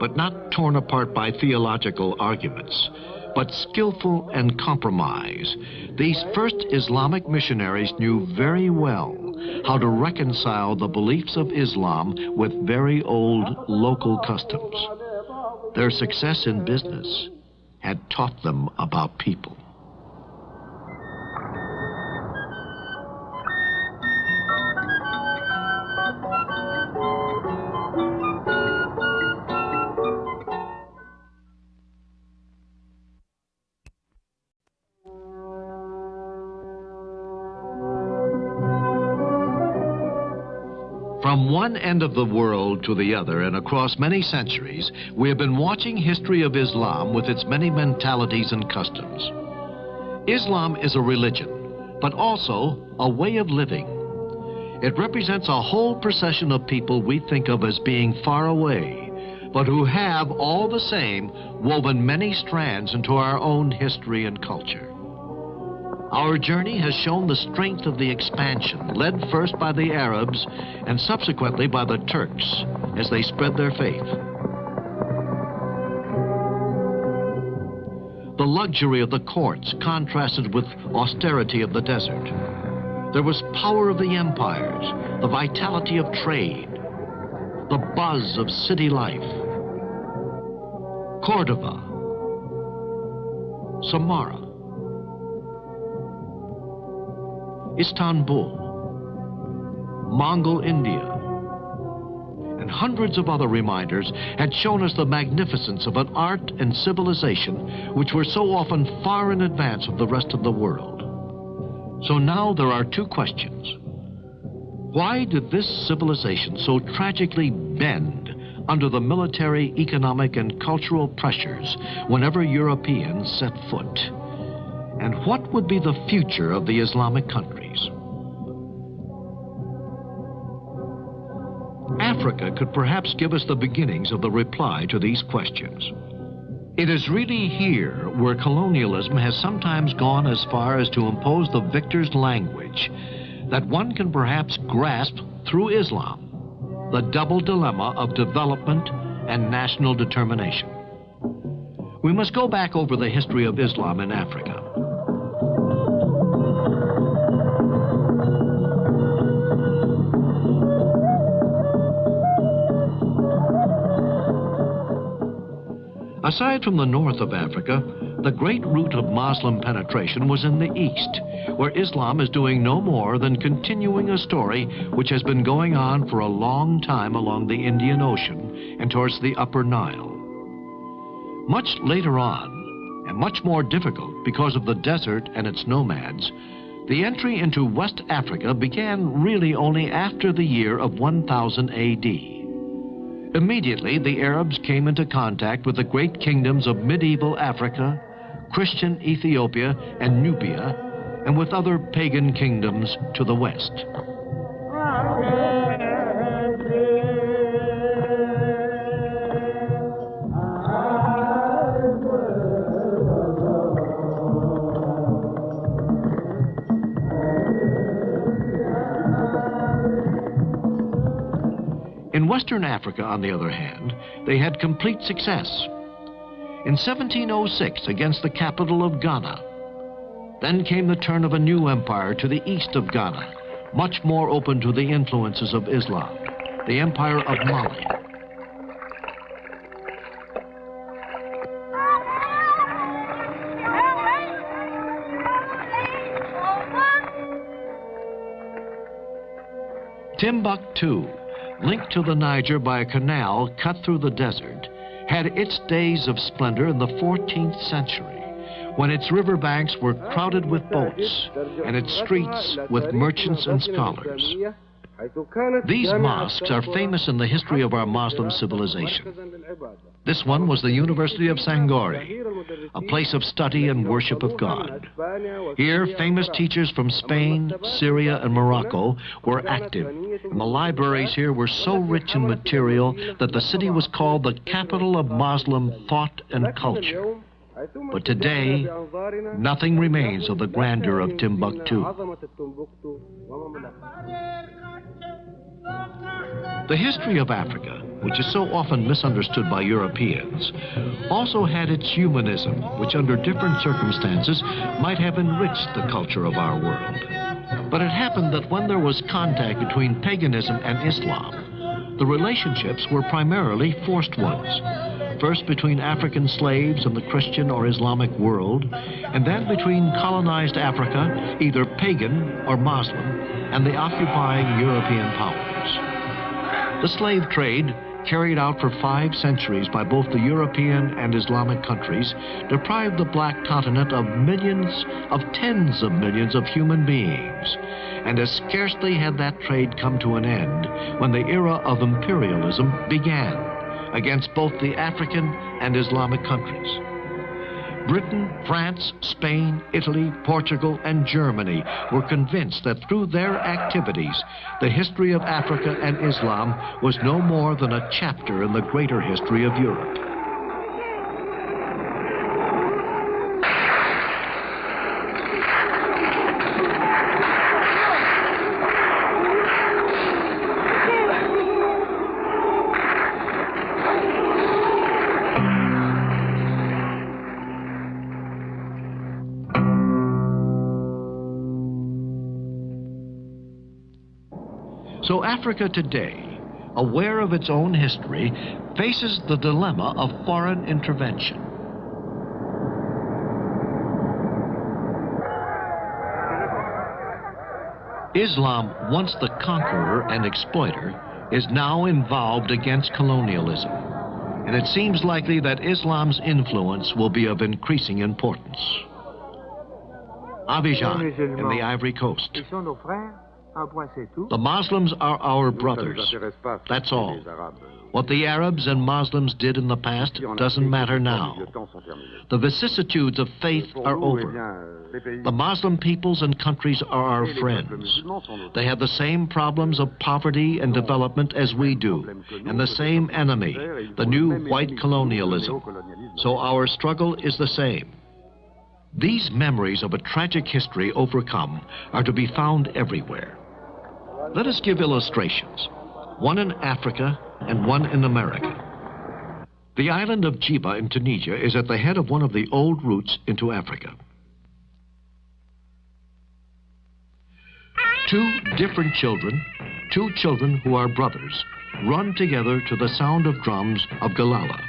but not torn apart by theological arguments, but skillful and compromise, these first Islamic missionaries knew very well how to reconcile the beliefs of Islam with very old local customs. Their success in business had taught them about people. From one end of the world to the other and across many centuries, we have been watching history of Islam with its many mentalities and customs. Islam is a religion, but also a way of living. It represents a whole procession of people we think of as being far away, but who have, all the same, woven many strands into our own history and culture. Our journey has shown the strength of the expansion, led first by the Arabs and subsequently by the Turks as they spread their faith. The luxury of the courts contrasted with austerity of the desert. There was power of the empires, the vitality of trade, the buzz of city life. Cordoba, Samarra, Istanbul, Mongol India, and hundreds of other reminders had shown us the magnificence of an art and civilization which were so often far in advance of the rest of the world. So now there are two questions. Why did this civilization so tragically bend under the military, economic, and cultural pressures whenever Europeans set foot? And what would be the future of the Islamic countries? Africa could perhaps give us the beginnings of the reply to these questions. It is really here where colonialism has sometimes gone as far as to impose the victor's language that one can perhaps grasp through Islam, the double dilemma of development and national determination. We must go back over the history of Islam in Africa. Aside from the north of Africa, the great route of Muslim penetration was in the east, where Islam is doing no more than continuing a story which has been going on for a long time along the Indian Ocean and towards the Upper Nile. Much later on, and much more difficult because of the desert and its nomads, the entry into West Africa began really only after the year of 1000 AD. Immediately, the Arabs came into contact with the great kingdoms of medieval Africa, Christian Ethiopia and Nubia, and with other pagan kingdoms to the west. In Western Africa, on the other hand, they had complete success. In 1706, against the capital of Ghana, then came the turn of a new empire to the east of Ghana, much more open to the influences of Islam, the empire of Mali. Timbuktu, linked to the Niger by a canal cut through the desert, had its days of splendor in the 14th century, when its riverbanks were crowded with boats and its streets with merchants and scholars. These mosques are famous in the history of our Muslim civilization. This one was the University of Sangori, a place of study and worship of God. Here, famous teachers from Spain, Syria, and Morocco were active, and the libraries here were so rich in material that the city was called the capital of Muslim thought and culture. But today, nothing remains of the grandeur of Timbuktu. The history of Africa, which is so often misunderstood by Europeans, also had its humanism, which under different circumstances might have enriched the culture of our world. But it happened that when there was contact between paganism and Islam, the relationships were primarily forced ones. First between African slaves and the Christian or Islamic world, and then between colonized Africa, either pagan or Muslim, and the occupying European powers. The slave trade, carried out for 5 centuries by both the European and Islamic countries, deprived the black continent of millions, of tens of millions of human beings. And as scarcely had that trade come to an end when the era of imperialism began against both the African and Islamic countries. Britain, France, Spain, Italy, Portugal, and Germany were convinced that through their activities, the history of Africa and Islam was no more than a chapter in the greater history of Europe. So Africa today, aware of its own history, faces the dilemma of foreign intervention. Islam, once the conqueror and exploiter, is now involved against colonialism. And it seems likely that Islam's influence will be of increasing importance. Abidjan, in the Ivory Coast. The Muslims are our brothers. That's all. What the Arabs and Muslims did in the past doesn't matter now. The vicissitudes of faith are over. The Muslim peoples and countries are our friends. They have the same problems of poverty and development as we do, and the same enemy, the new white colonialism. So our struggle is the same. These memories of a tragic history overcome are to be found everywhere. Let us give illustrations, one in Africa and one in America. The island of Djiba in Tunisia is at the head of one of the old routes into Africa. 2 different children, 2 children who are brothers, run together to the sound of drums of Galala.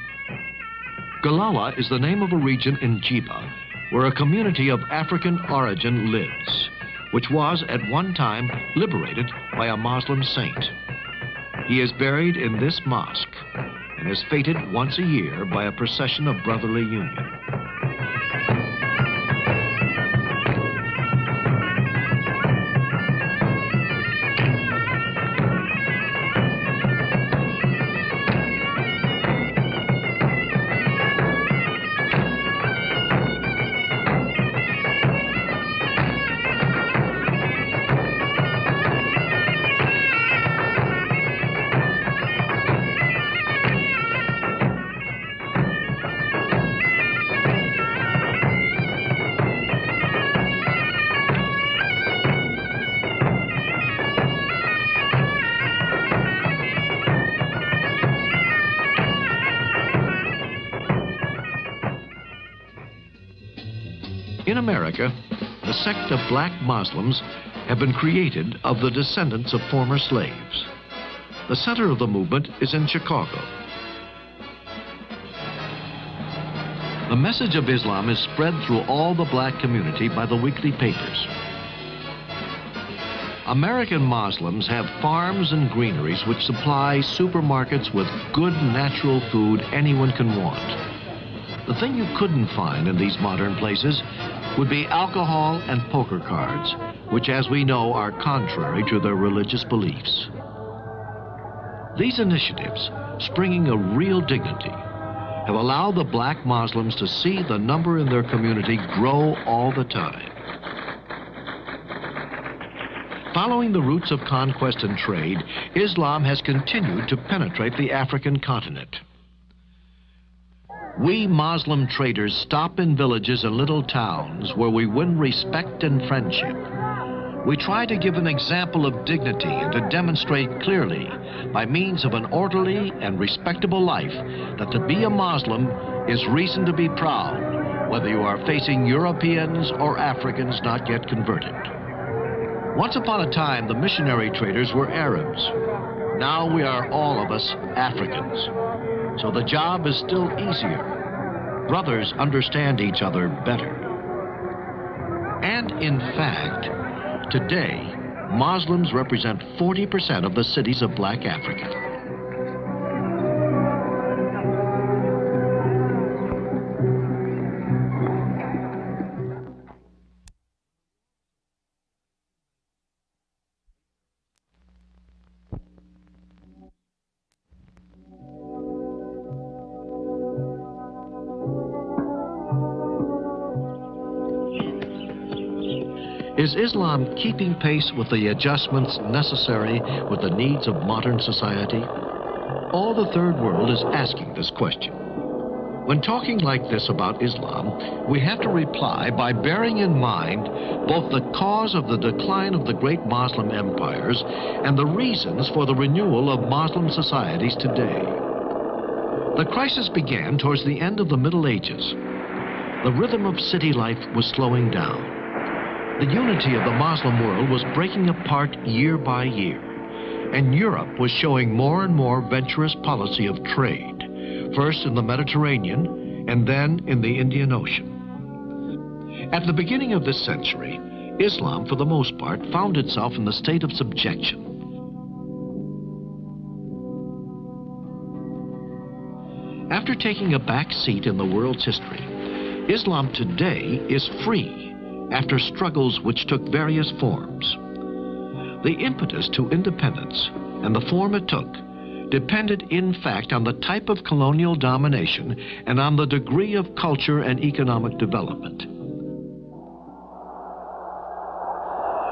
Galala is the name of a region in Djiba where a community of African origin lives, which was at one time liberated by a Muslim saint. He is buried in this mosque and is feted once a year by a procession of brotherly union. In America, a sect of black Muslims have been created of the descendants of former slaves. The center of the movement is in Chicago. The message of Islam is spread through all the black community by the weekly papers. American Muslims have farms and greeneries which supply supermarkets with good natural food anyone can want. The thing you couldn't find in these modern places would be alcohol and poker cards, which, as we know, are contrary to their religious beliefs. These initiatives, springing a real dignity, have allowed the black Muslims to see the number in their community grow all the time. Following the routes of conquest and trade, Islam has continued to penetrate the African continent. We Muslim traders stop in villages and little towns where we win respect and friendship. We try to give an example of dignity and to demonstrate clearly, by means of an orderly and respectable life, that to be a Muslim is reason to be proud, whether you are facing Europeans or Africans not yet converted. Once upon a time, the missionary traders were Arabs. Now we are all of us Africans. So the job is still easier. Brothers understand each other better. And in fact, today, Muslims represent 40% of the cities of black Africa. Is Islam keeping pace with the adjustments necessary with the needs of modern society? All the third world is asking this question. When talking like this about Islam, we have to reply by bearing in mind both the cause of the decline of the great Muslim empires and the reasons for the renewal of Muslim societies today. The crisis began towards the end of the Middle Ages. The rhythm of city life was slowing down. The unity of the Muslim world was breaking apart year by year, and Europe was showing more and more venturous policy of trade, first in the Mediterranean and then in the Indian Ocean. At the beginning of this century, Islam, for the most part, found itself in the state of subjection. After taking a back seat in the world's history, Islam today is free after struggles which took various forms. The impetus to independence and the form it took depended in fact on the type of colonial domination and on the degree of culture and economic development.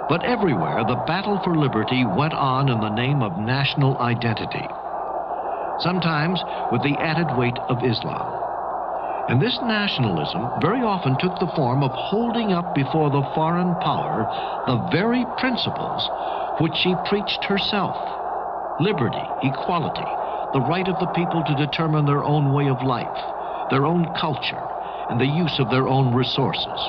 But everywhere the battle for liberty went on in the name of national identity, sometimes with the added weight of Islam. And this nationalism very often took the form of holding up before the foreign power the very principles which she preached herself: liberty, equality, the right of the people to determine their own way of life, their own culture, and the use of their own resources.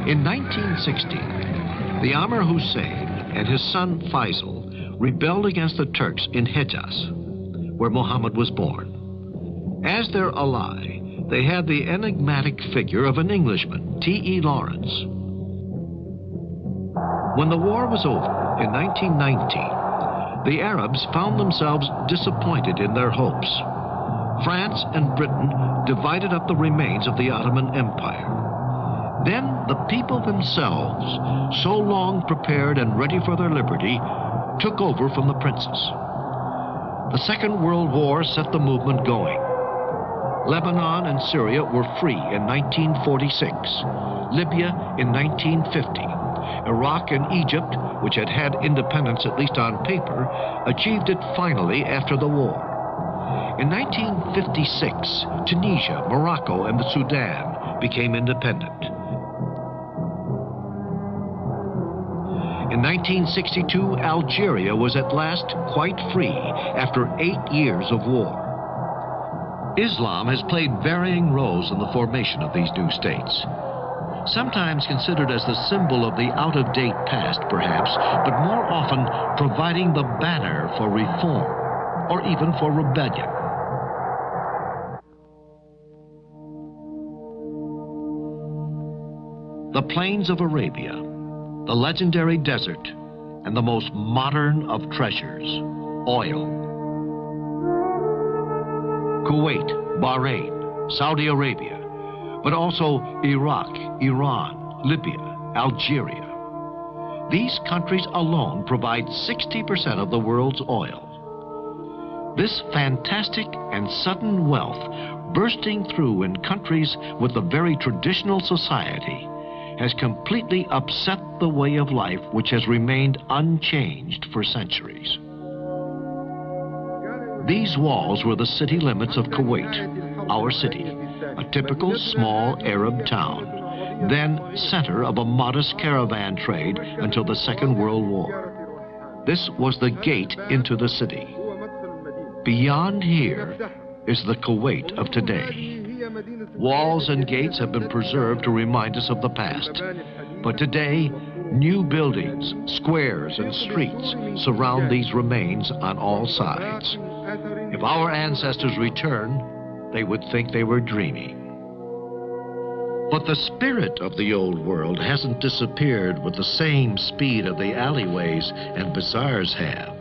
In 1916, the Amir Hussein and his son Faisal rebelled against the Turks in Hejaz, where Mohammad was born. As their ally, they had the enigmatic figure of an Englishman, T.E. Lawrence. When the war was over in 1919, the Arabs found themselves disappointed in their hopes. France and Britain divided up the remains of the Ottoman Empire. Then the people themselves, so long prepared and ready for their liberty, took over from the princes. The Second World War set the movement going. Lebanon and Syria were free in 1946, Libya in 1950. Iraq and Egypt, which had had independence at least on paper, achieved it finally after the war. In 1956, Tunisia, Morocco, and the Sudan became independent. In 1962, Algeria was at last quite free after 8 years of war. Islam has played varying roles in the formation of these new states. Sometimes considered as the symbol of the out-of-date past, perhaps, but more often providing the banner for reform, or even for rebellion. the plains of Arabia, the legendary desert, and the most modern of treasures, oil. Kuwait, Bahrain, Saudi Arabia, but also Iraq, Iran, Libya, Algeria. These countries alone provide 60% of the world's oil. This fantastic and sudden wealth bursting through in countries with a very traditional society has completely upset the way of life which has remained unchanged for centuries. These walls were the city limits of Kuwait, our city, a typical small Arab town, then center of a modest caravan trade until the Second World War. This was the gate into the city. Beyond here is the Kuwait of today. Walls and gates have been preserved to remind us of the past. But today, new buildings, squares, and streets surround these remains on all sides. If our ancestors return, they would think they were dreaming. But the spirit of the old world hasn't disappeared with the same speed of the alleyways and bazaars have.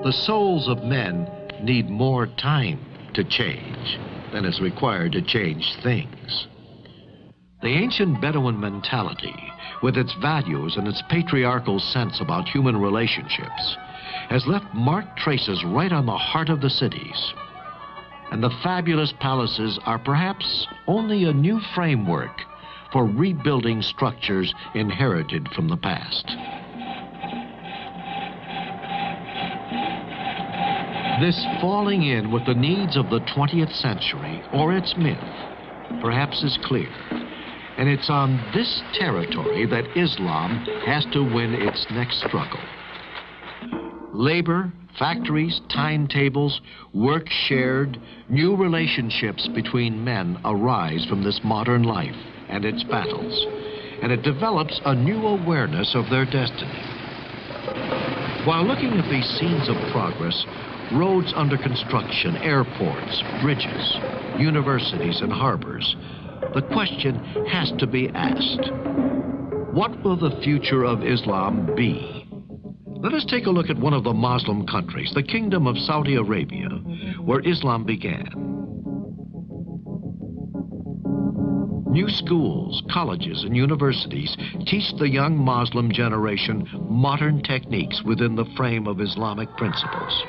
The souls of men need more time to change than is required to change things. The ancient Bedouin mentality, with its values and its patriarchal sense about human relationships, has left marked traces right on the heart of the cities. And the fabulous palaces are perhaps only a new framework for rebuilding structures inherited from the past. This falling in with the needs of the 20th century, or its myth, perhaps is clear. And it's on this territory that Islam has to win its next struggle. Labor, factories, timetables, work shared, new relationships between men arise from this modern life and its battles, and it develops a new awareness of their destiny. While looking at these scenes of progress, roads under construction, airports, bridges, universities, and harbors, the question has to be asked: what will the future of Islam be? Let us take a look at one of the Muslim countries, the Kingdom of Saudi Arabia, where Islam began. New schools, colleges, and universities teach the young Muslim generation modern techniques within the frame of Islamic principles.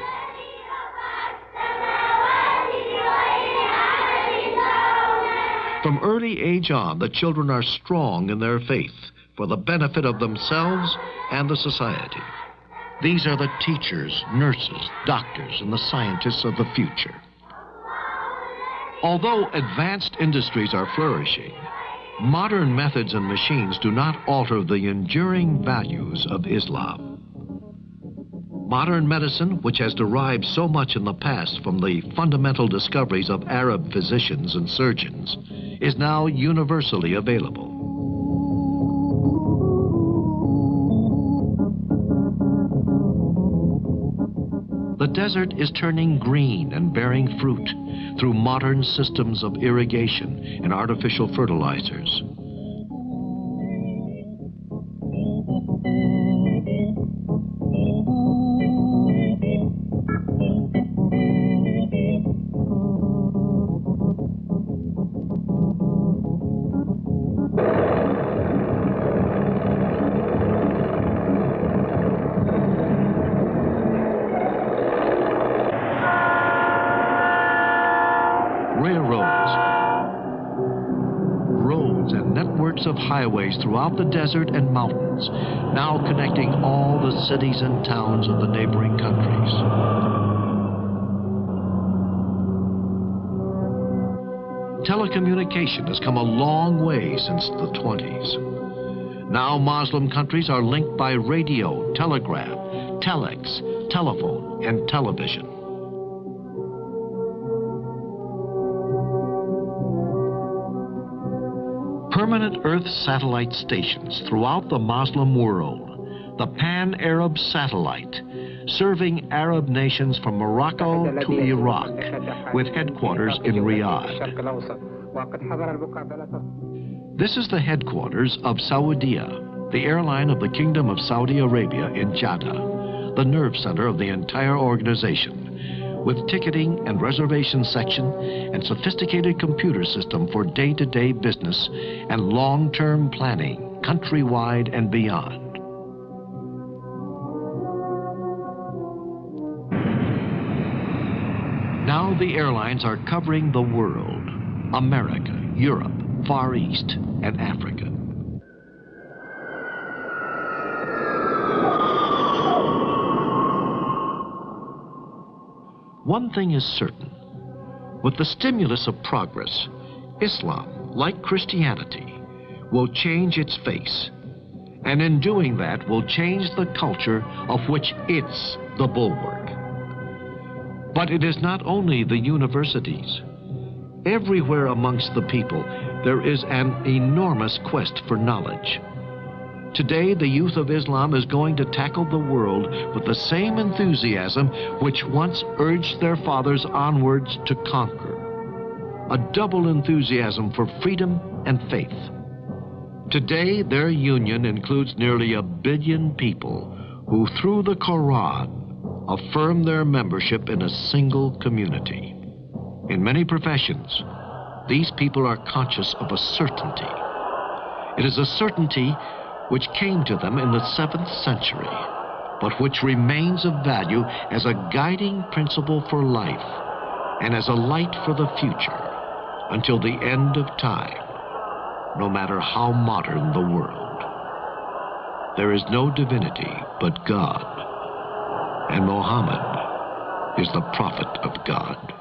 From early age on, the children are strong in their faith for the benefit of themselves and the society. These are the teachers, nurses, doctors, and the scientists of the future. Although advanced industries are flourishing, modern methods and machines do not alter the enduring values of Islam. Modern medicine, which has derived so much in the past from the fundamental discoveries of Arab physicians and surgeons, is now universally available. The desert is turning green and bearing fruit through modern systems of irrigation and artificial fertilizers. Of highways throughout the desert and mountains, now connecting all the cities and towns of the neighboring countries. Telecommunication has come a long way since the 20s. Now Muslim countries are linked by radio, telegraph, telex, telephone, and television. Permanent Earth satellite stations throughout the Muslim world, the Pan-Arab Satellite, serving Arab nations from Morocco to Iraq, with headquarters in Riyadh. This is the headquarters of Saudia, the airline of the Kingdom of Saudi Arabia in Jeddah, the nerve center of the entire organization, with ticketing and reservation section and sophisticated computer system for day-to-day business and long-term planning, countrywide and beyond. Now the airlines are covering the world: America, Europe, Far East, and Africa. One thing is certain. With the stimulus of progress, Islam, like Christianity, will change its face, and in doing that will change the culture of which it's the bulwark. But it is not only the universities. Everywhere amongst the people, there is an enormous quest for knowledge. Today, the youth of Islam is going to tackle the world with the same enthusiasm which once urged their fathers onwards to conquer. A double enthusiasm for freedom and faith. Today, their union includes nearly 1 billion people who, through the Quran, affirm their membership in a single community. In many professions, these people are conscious of a certainty. It is a certainty which came to them in the 7th century, but which remains of value as a guiding principle for life and as a light for the future until the end of time, no matter how modern the world. There is no divinity but God, and Mohammed is the prophet of God.